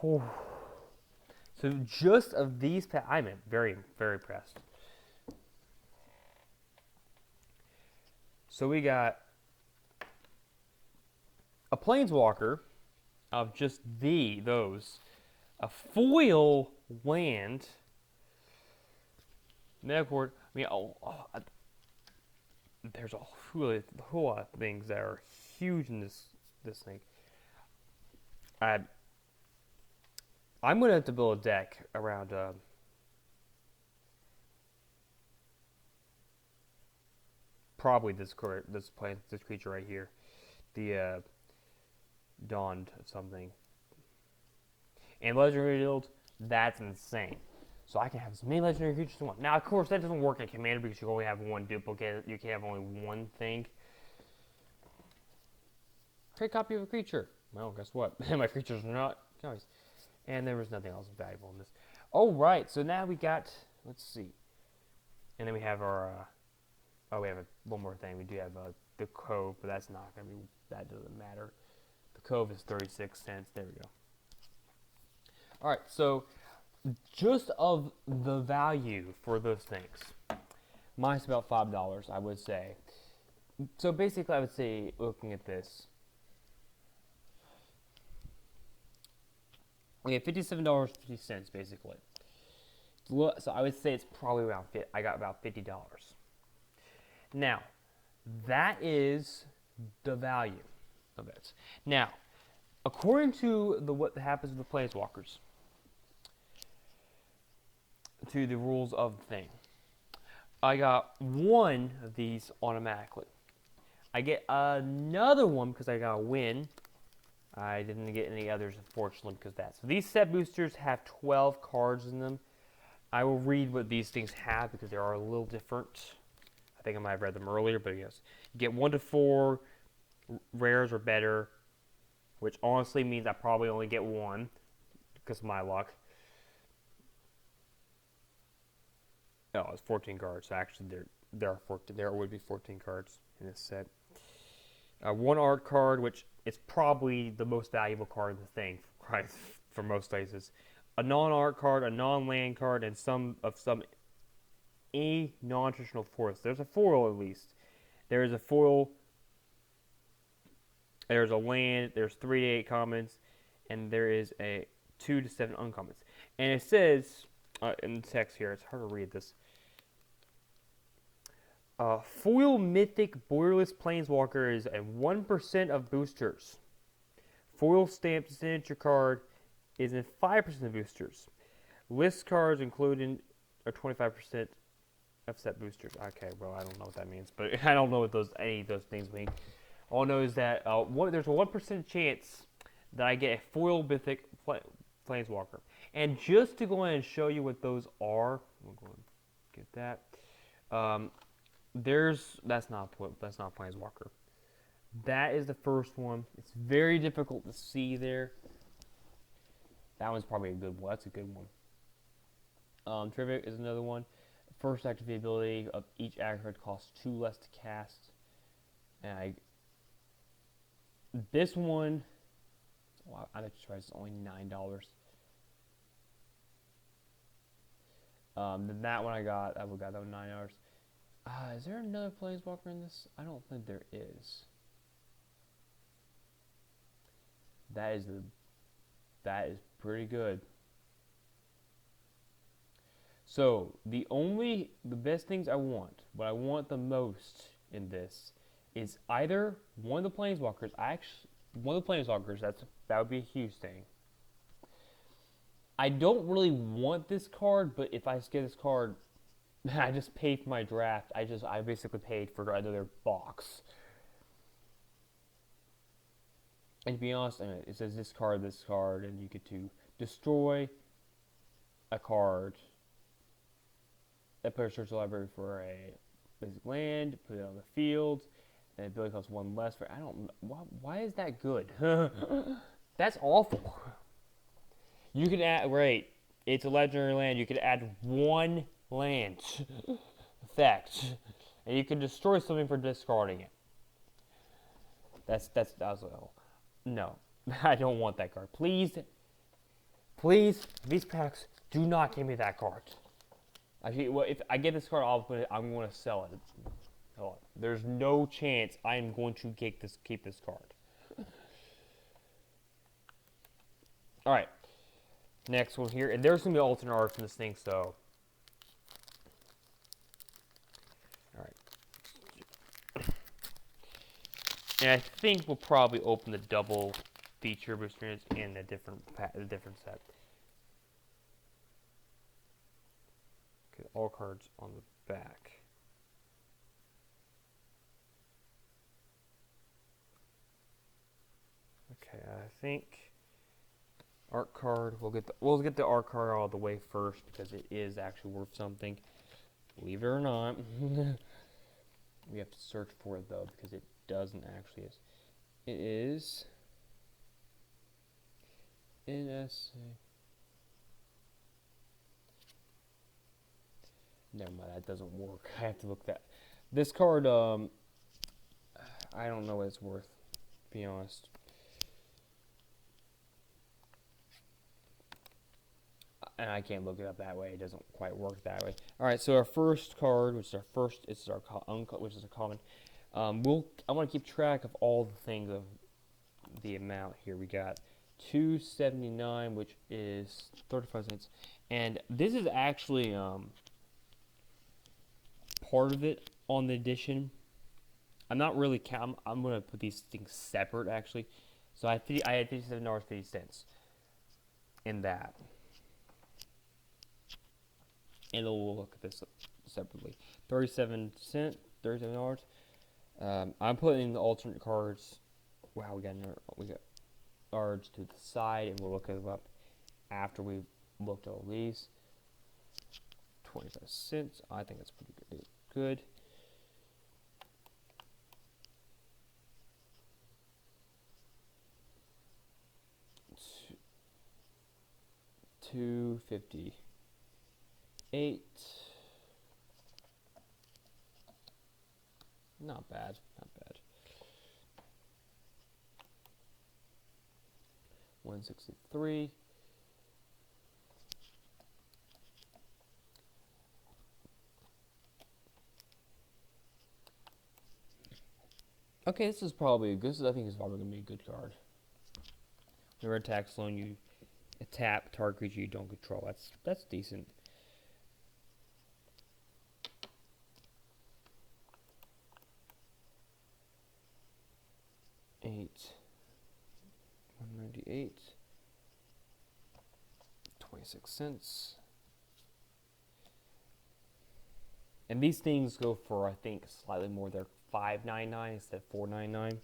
So just of these, I'm very, very impressed. So we got a Planeswalker of just those, a foil land, Megaport. I mean, there's a whole lot of things that are huge in this thing. I'm gonna have to build a deck around probably this creature right here, the Dawned something. And legendary build, that's insane. So I can have as many legendary creatures as I want. Now, of course, that doesn't work in Commander because you only have one duplicate. You can have only one thing. Create a copy of a creature. Well, guess what? My creatures are not nice. And there was nothing else valuable in this. Oh, right. So now we got, let's see. And then we have our Oh, we have one more thing. We do have the Cove, but that's not going to be, that doesn't matter. The Cove is 36 cents. There we go. All right, so just of the value for those things, mine's about $5, I would say. So basically, I would say, looking at this, we have $57.50 basically. So I would say it's probably around I got about $50. Now, that is the value of it. Now, according to what happens with the Planeswalkers, to the rules of the thing, I got one of these automatically. I get another one because I got a win. I didn't get any others, unfortunately, because of that. So these set boosters have 12 cards in them. I will read what these things have because they are a little different. I think I might have read them earlier, but yes. You get 1 to 4 rares or better, which honestly means I probably only get one because of my luck. Oh, it's 14 cards. So actually, there would be 14 cards in this set. One art card, which is probably the most valuable card in the thing, right? For most places. A non-art card, a non-land card, and some non-traditional foils. There's a foil at least. There is a foil. There's a land. There's 3 to 8 commons, and there is a 2 to 7 uncommons. And it says in the text here, it's hard to read this. Foil Mythic Borderless Planeswalker is a 1% of boosters. Foil Stamped Signature card is in 5% of boosters. List cards included are 25% of set boosters. Okay, well, I don't know what that means, but I don't know what any of those things mean. All I know is that there's a 1% chance that I get a Foil Mythic Planeswalker. And just to go ahead and show you what those are, we'll go and get that. That's not Planeswalker. That is the first one. It's very difficult to see there. That one's probably a good one. That's a good one. Trivia is another one. First activate ability of each aggro costs 2 less to cast. And this one, I bet you it's only $9. Then that one I got that one $9. Is there another Planeswalker in this? I don't think there is. That is pretty good. So the best things what I want the most in this is either one of the Planeswalkers. That would be a huge thing. I don't really want this card, but if I get this card, I just paid for my draft. I basically paid for another box. And to be honest, it says this card, and you get to destroy a card. That player search the library for a basic land, put it on the field, and the ability costs 1 less. I don't. Why is that good? That's awful. You can add. Right, it's a legendary land. You can add 1 land effect, and you can destroy something for discarding it. That's no, I don't want that card. Please, these packs, do not give me that card. Actually, well, if I get this card, I'm going to sell it. Hold on. There's no chance I am going to keep this card. All right, next one here, and there's going to be alternate art from this thing, so. And I think we'll probably open the double feature boosters in a different set. Okay, all cards on the back. Okay, I think art card. We'll get the art card all the way first because it is actually worth something. Believe it or not. We have to search for it though because it doesn't actually is. It is NSA. Never mind, that doesn't work. I have to look that. This card, I don't know what it's worth, to be honest. And I can't look it up that way. It doesn't quite work that way. All right, so our first card, which is our first, which is a common. I want to keep track of all the things of the amount here. We got $2.79, which is 35 cents, and this is actually part of it on the edition. I'm not really count. I'm gonna put these things separate actually. So I had $57.50 in that. And we'll look at this separately. 37 cents, $37. I'm putting in the alternate cards. Wow, we got cards to the side, and we'll look them up after we've looked at all these. 25 cents. I think that's pretty good. $2.58. Not bad. $1.63. Okay, this is probably good. I think it's probably gonna be a good card. Whenever attacks alone, you tap target creature you don't control. That's decent. $1.98. 26 cents. And these things go for, I think, slightly more. They're $5.99 instead of $4.99.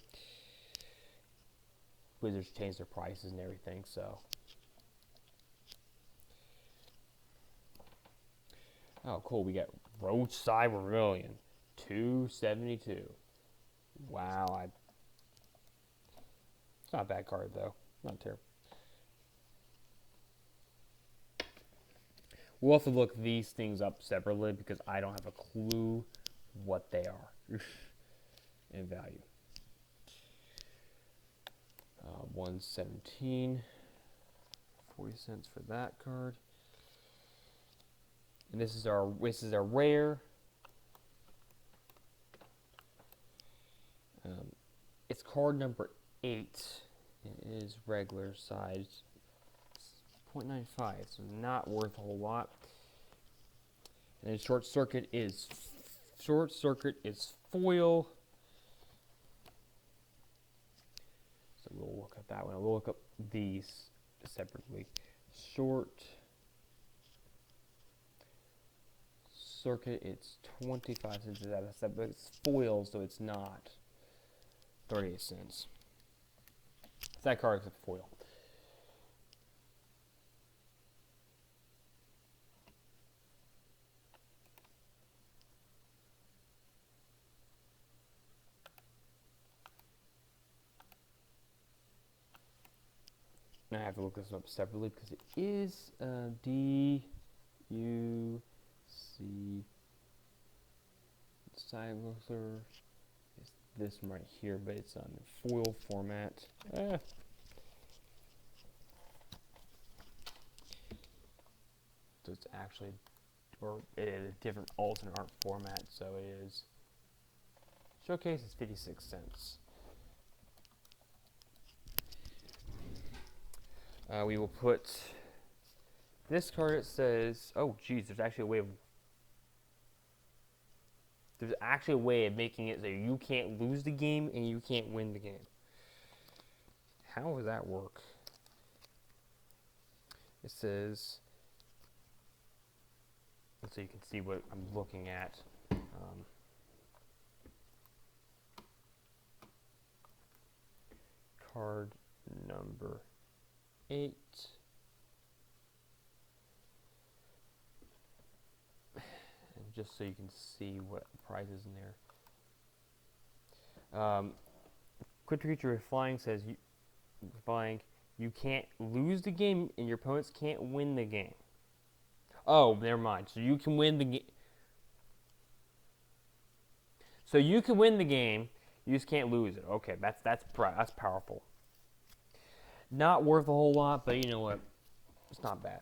Wizards changed their prices and everything, so. Oh, cool. We got Roadside Rebellion. $2.72. Wow. It's not a bad card, though. Not terrible. We'll have to look these things up separately because I don't have a clue what they are in value. 117, 40 cents for that card. And this is our rare. It's card number 8. It is regular size. 0.95, so not worth a whole lot. And then Short Circuit is foil. So we'll look at that one. We'll look up these separately. Short Circuit, it's 25 cents, but it's foil, so it's not 38 cents. It's that card except foil. Now I have to look this up separately because it is D-U-C silencer. It's this one right here, but it's on foil format. So it's actually, or it is a different alternate art format. So it is. Showcase is 56 cents. We will put this card. It says, "Oh, geez, there's actually a way of making it so you can't lose the game and you can't win the game." How does that work? It says, so you can see what I'm looking at. Card number 8. And just so you can see what price is in there. Quick creature with flying says you can't lose the game and your opponents can't win the game. Oh, never mind. So you can win the game. So you can win the game, you just can't lose it. Okay, that's powerful. Not worth a whole lot, but you know what? It's not bad.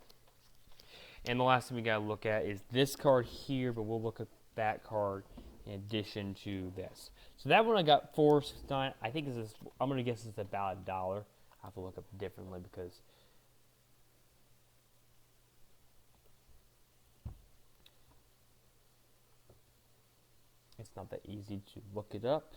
And the last thing we gotta look at is this card here, but we'll look at that card in addition to this. So that one I got $4.69. I think this is, I'm gonna guess it's about $1. I have to look up differently because it's not that easy to look it up.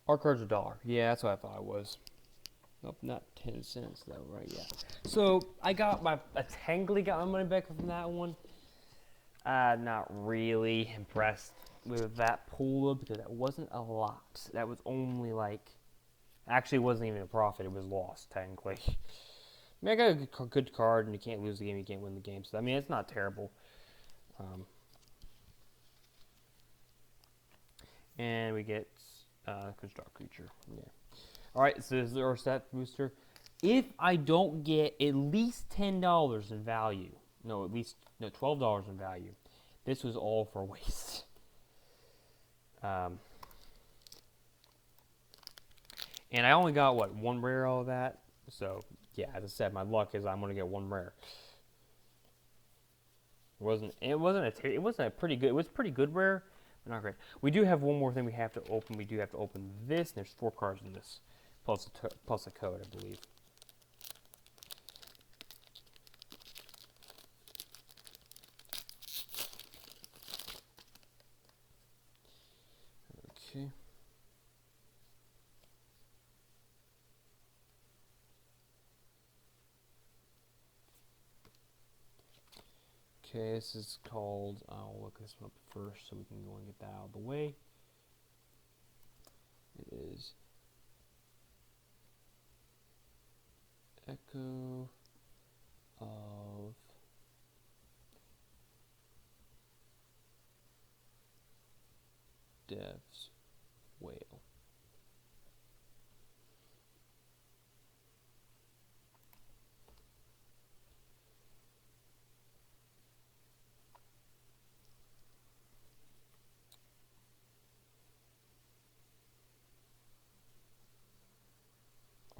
Our card's $1. Yeah, that's what I thought it was. Nope, not 10 cents though, right? Yeah. So I got technically got my money back from that one. Not really impressed with that pull because that wasn't a lot. That was only like, actually it wasn't even a profit. It was lost technically. I mean, I got a good card, and you can't lose the game, you can't win the game. So I mean, it's not terrible. And we get construct creature. Yeah. All right, so this is our set booster. If I don't get at least $10 in value, $12 in value, this was all for waste. And I only got what, one rare out of that. So yeah, as I said, my luck is I'm gonna get one rare. It wasn't a pretty good. It was pretty good rare, but not great. We do have one more thing we have to open. We do have to open this. And there's 4 cards in this, plus a code, I believe. Okay. Okay, this is called, I'll look this one up first so we can go and get that out of the way. It is Echo of Death's Whale.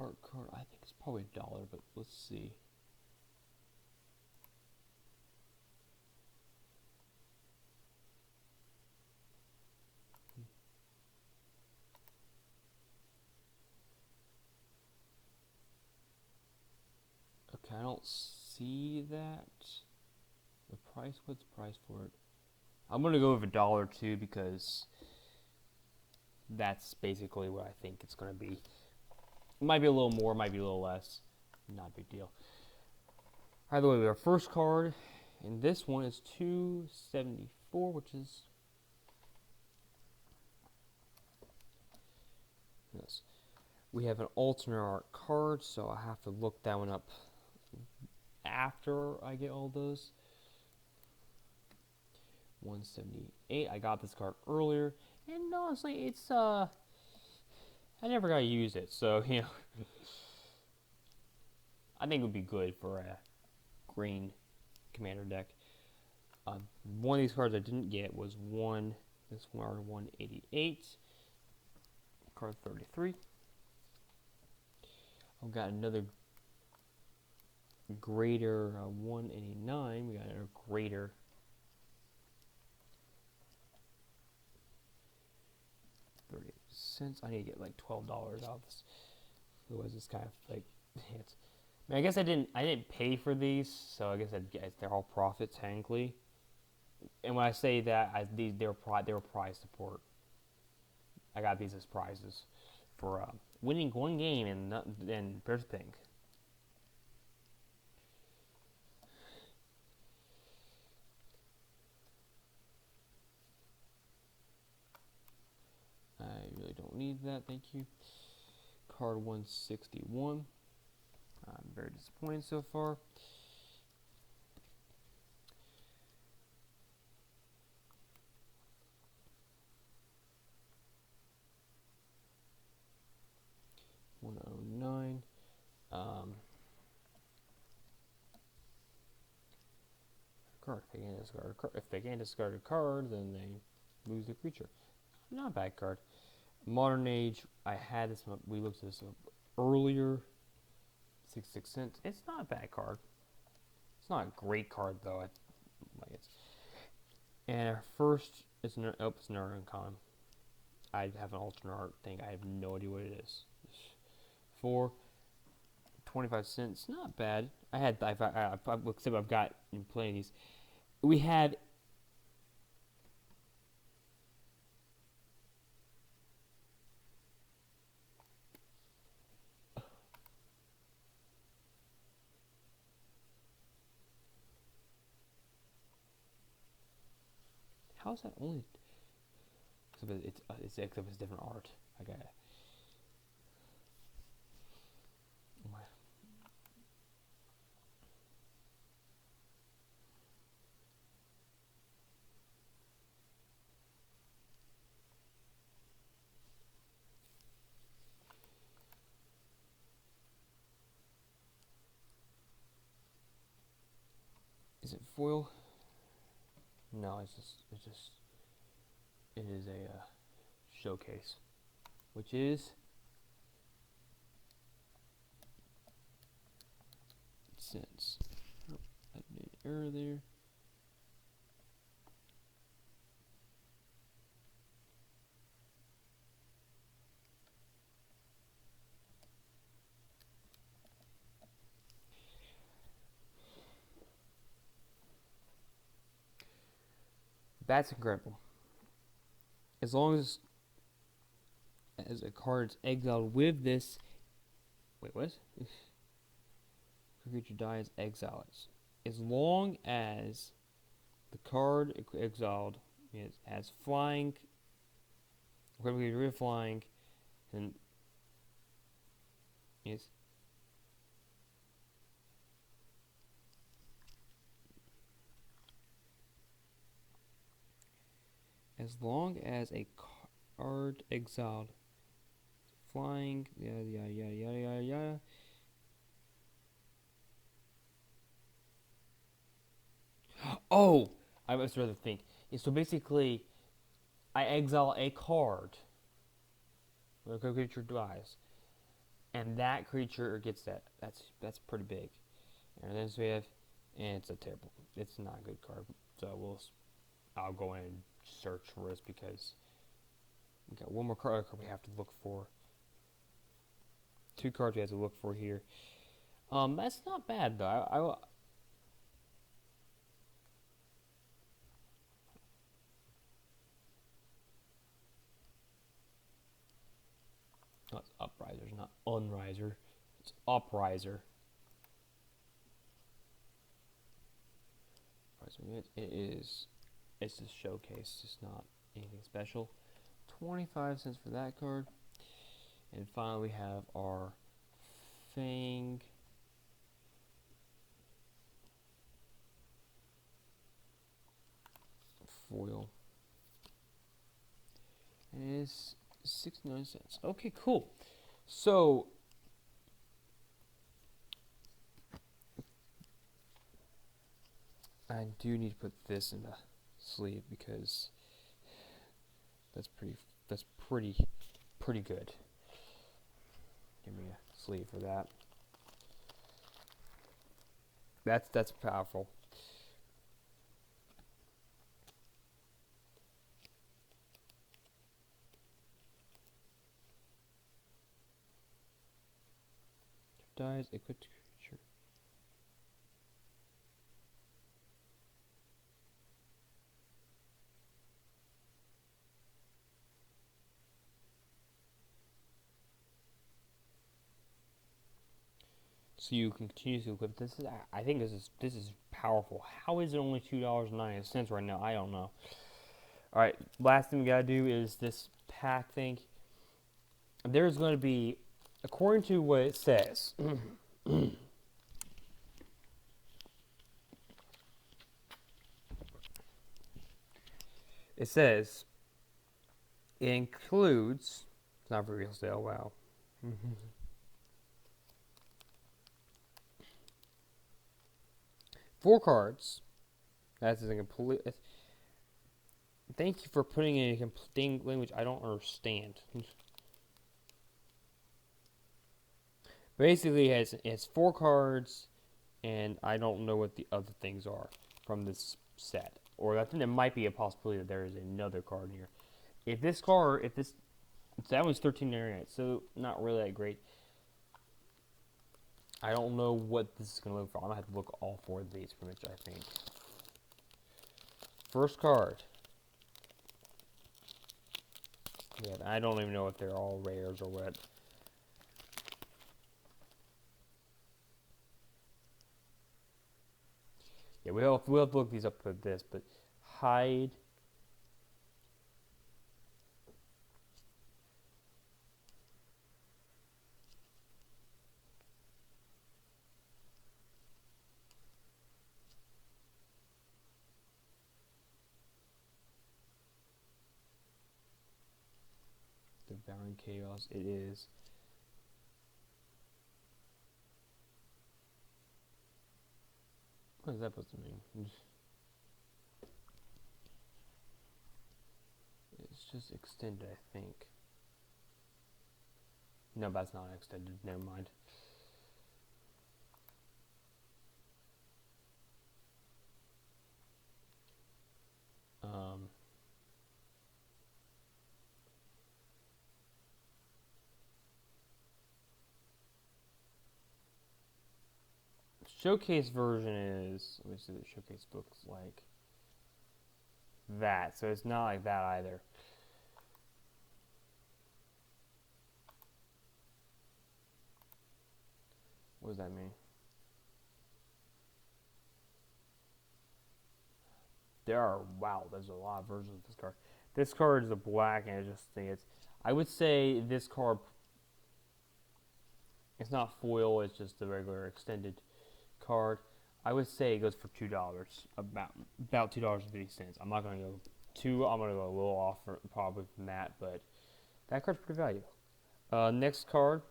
Art card, I think it's probably $1, but let's see. Okay, I don't see that. The price, what's the price for it? I'm gonna go with $1 too because that's basically what I think it's gonna be. It might be a little more, might be a little less. Not a big deal. Either way, our first card, and this one is $2.74, which is yes. We have an alternate art card, so I have to look that one up after I get all those. 178. I got this card earlier, and honestly, it's I never got to use it, so you know, I think it would be good for a green commander deck. One of these cards I didn't get was this one 188, card 33. I've got another greater 189. We got another greater. $0.38. I need to get like $12 out of this. Otherwise, it's kind of like it's. I mean, I guess I didn't pay for these, so I guess they're all profits technically. And when I say that, they're prize support. I got these as prizes for winning one game and there's the thing. need that, thank you. Card 161. I'm very disappointed so far. $109. Card. If they can't discard a card, then they lose the creature. Not a bad card. Modern Age. I had this one. We looked at this up earlier. 66 cents. It's not a bad card. It's not a great card though. And our first is an uncommon. I have an alternate art thing. I have no idea what it is. For 25 cents, not bad. I've got in plenty of these. We had how is that only? It's except it's different art. I got it. Is it foil? No, it is a showcase, which is cents. Oh, I made an error there. That's incredible. As long as a card's exiled with this. Wait, what? Creature dies, exile it. As long as the card exiled has flying, whatever you rid of flying, then is as long as a card exiled flying, yada yada yada yada yada yada. Oh, I was rather think. So basically, I exile a card when a creature dies, and that creature gets that. That's pretty big. And then we have, and it's a terrible. It's not a good card. So I'll go in and search for this because we got one more card we have to look for. Two cards we have to look for here. That's not bad though. It's Upriser, it's not Unriser. It's Upriser. It's a showcase, it's not anything special. 25 cents for that card. And finally we have our Fang. Foil. And it is 69 cents. Okay, cool. So I do need to put this in the sleeve because that's pretty good. Give me a sleeve for that. That's powerful. Dies equipped creature. So you can continue to equip this. I think this is powerful. How is it only $2.90 right now? I don't know. All right, last thing we gotta do is this pack thing. there's going to be, according to what it says, it says it includes, it's not for real sale, wow. 4 cards. That's a complete. Thank you for putting in a complete language I don't understand. Basically, it's 4 cards, and I don't know what the other things are from this set. Or I think there might be a possibility that there is another card here. If this card, that one's $13.99, so not really that great. I don't know what this is going to look for. I'm going to have to look at all 4 of these, pretty much, I think. First card. Yeah, I don't even know if they're all rares or what. Yeah, we'll have to look these up for this, but hide. Devouring Chaos, it is. What is that supposed to mean? It's just extended, I think. No, that's not extended. Never mind. Showcase version is, let me see what the showcase looks like. That, so it's not like that either. What does that mean? There are, wow, there's a lot of versions of this card. This card is a black, and I just think it's, I would say this card, it's not foil, it's just the regular extended card. I would say it goes for $2, about $2.50. I'm not going to go 2, I'm going to go a little off probably from that, but that card's pretty valuable. Next card,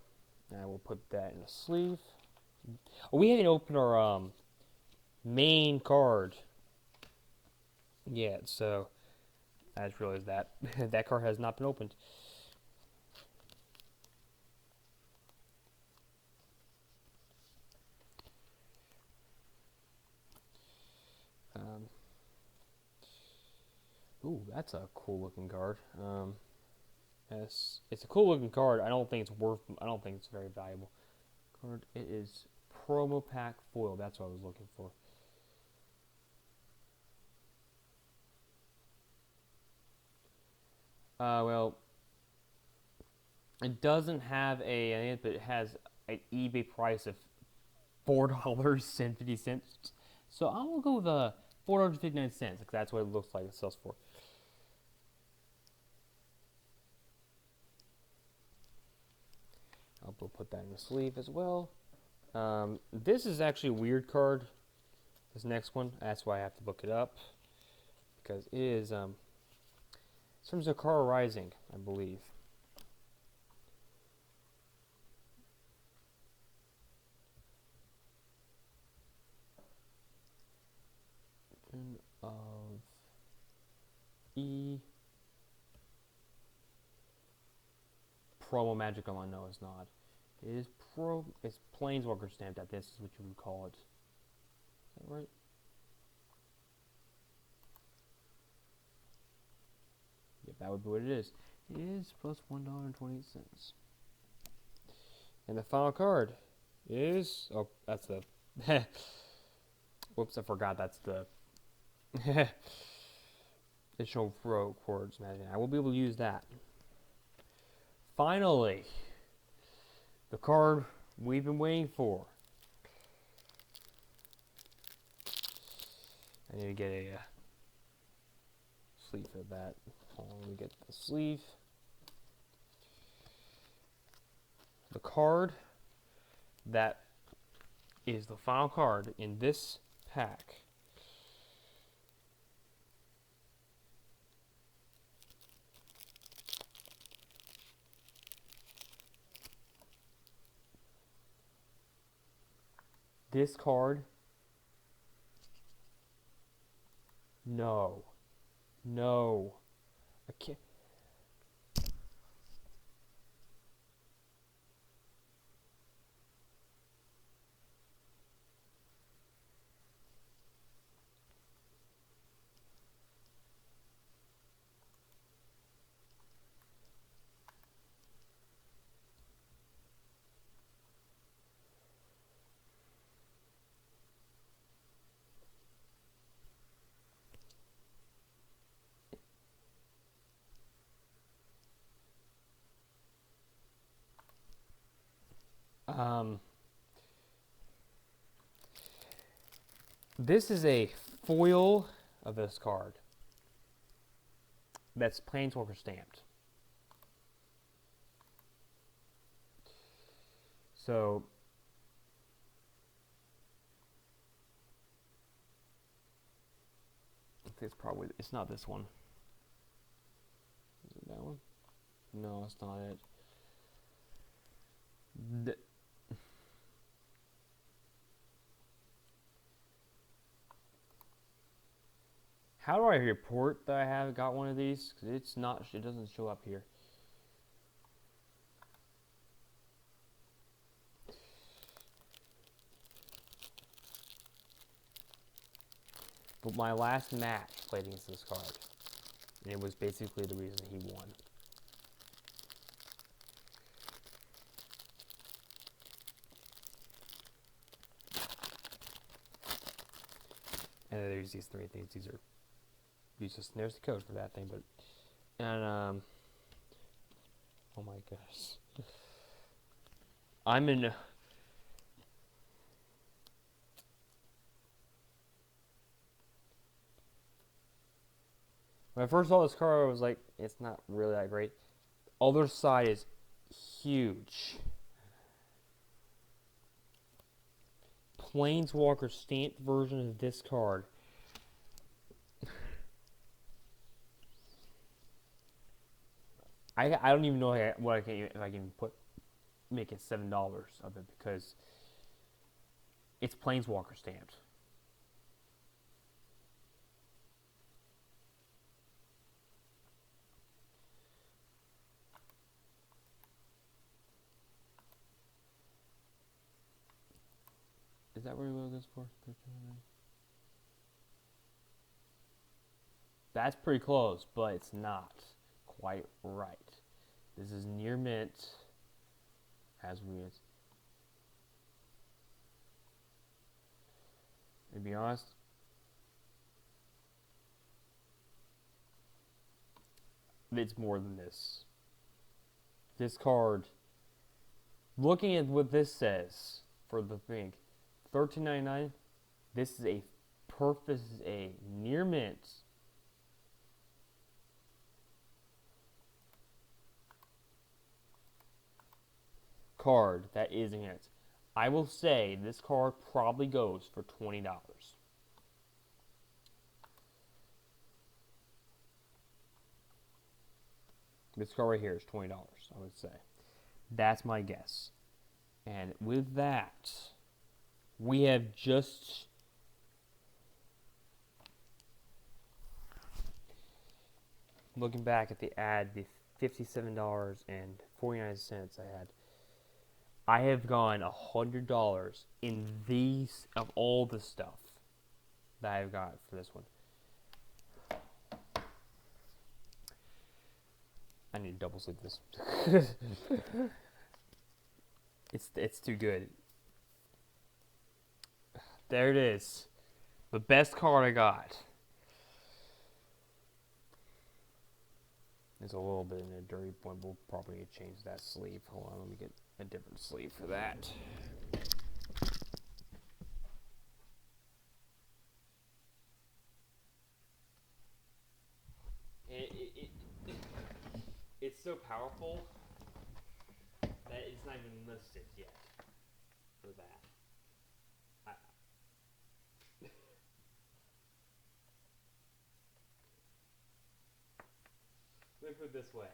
I will put that in a sleeve. Oh, we haven't opened our main card yet, so I just realized that that card has not been opened. Ooh, that's a cool looking card. Yes, it's a cool looking card. I don't think it's very valuable card. It is promo pack foil. That's what I was looking for. Well, it doesn't have but it has an eBay price of $4.50. So I'm gonna go with $4.59 because that's what it looks like it sells for. I'll put that in the sleeve as well. This is actually a weird card. This next one, that's why I have to look it up because it is it's from Zakara Rising, I believe. Of E Promo Magic on, no, it's not. It is it's Planeswalker stamped at. This is what you would call it. Is that right? Yep, that would be what it is. It is plus $1.28. And the final card is, oh, that's the whoops, I forgot that's the additional throw chords magic. I will be able to use that. Finally, the card we've been waiting for. I need to get a sleeve for that. Let me get the sleeve. the card that is the final card in this pack. This card, no, I can't. This is a foil of this card that's Planeswalker stamped. So it's not this one. Is it that one? No, it's not it. How do I report that I have got one of these? Because it doesn't show up here. But my last match played against this card. And it was basically the reason he won. And there's these three things. There's the code for that thing, but oh my gosh. I'm in. When I first saw this card, I was like, it's not really that great. Other side is huge. Planeswalker stamped version of this card. I don't even know if I can make it $7 of it, because it's Planeswalker stamped. Is that where we go this for? That's pretty close, but it's not quite right. This is near mint. As weird. To be honest, it's more than this. This card, looking at what this says for the thing, $13.99. This is a near mint. Card that is in it. I will say this card probably goes for $20. This card right here is $20, I would say. That's my guess. And with that, we have just looking back at the ad, the $57.49 I have gone $100 in these, of all the stuff that I've got for this one. I need to double sleep this. It's too good. There it is. The best card I got. There's a little bit in a dirty point. We'll probably need to change that sleeve. Hold on, let me get a different sleeve for that. It's so powerful that it's not even listed yet for that. Let me put it this way.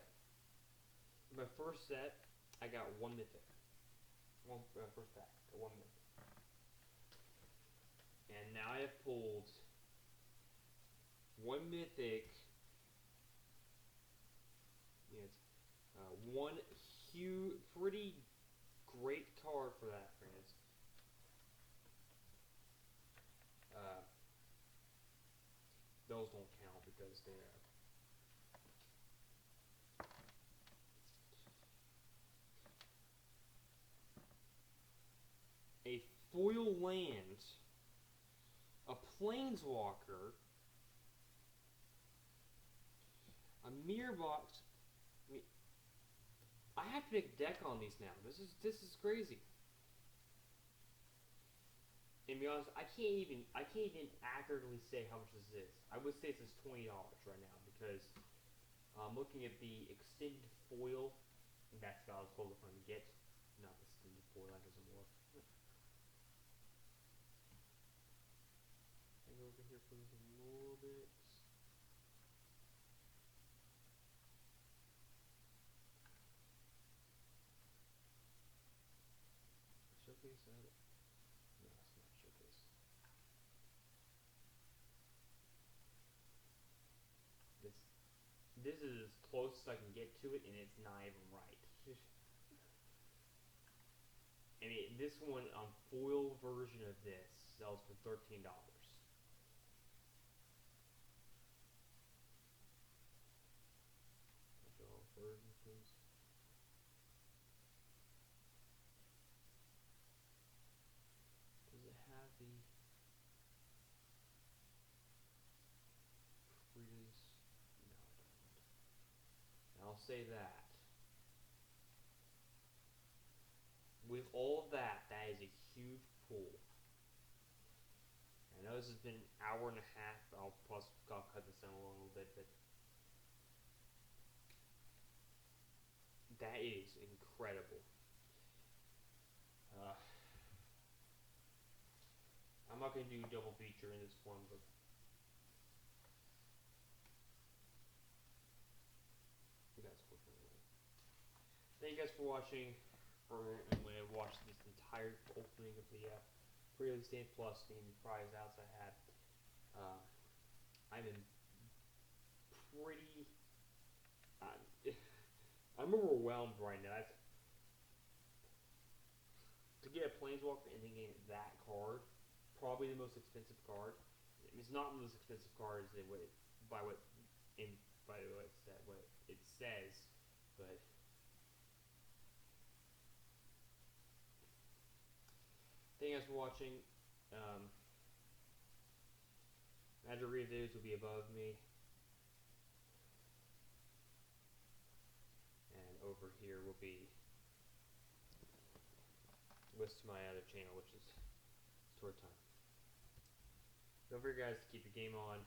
In my first set, I got one mythic. First pack, got one mythic. And now I have pulled one mythic. Yes, one huge, pretty great card for that, friends. Those don't count because they're a foil land, a planeswalker, a mirror box. I have to make a deck on these now. This is crazy. And to be honest, I can't even accurately say how much this is. I would say this is $20 right now because I'm looking at the extended foil, and that's about as close as I'm gonna get. Not the extended foil, that doesn't work. I go over here for this a little bit. Showcase that. No, it's not showcase. This is as close as I can get to it, and it's not even right. I mean, this one on foil version of this sells for $13. Version, please. Does it have the Prerelease? No, it doesn't. And I'll say that. With all of that, that is a huge pull. I know this has been an hour and a half. I'll cut this down a little bit, but that is incredible. I'm not going to do double feature in this one, but thank you guys for watching. I'm going to watch this entire opening of the Prerelease Plus the prize outs I had. I'm in pretty. I'm overwhelmed right now. To get a Planeswalker and then get that card, probably the most expensive card. It's not the most expensive card by what it says, but thank you guys for watching. Magic reviews will be above me, and over here will be list to my other channel, which is Story Time. Don't forget, guys, to keep your game on.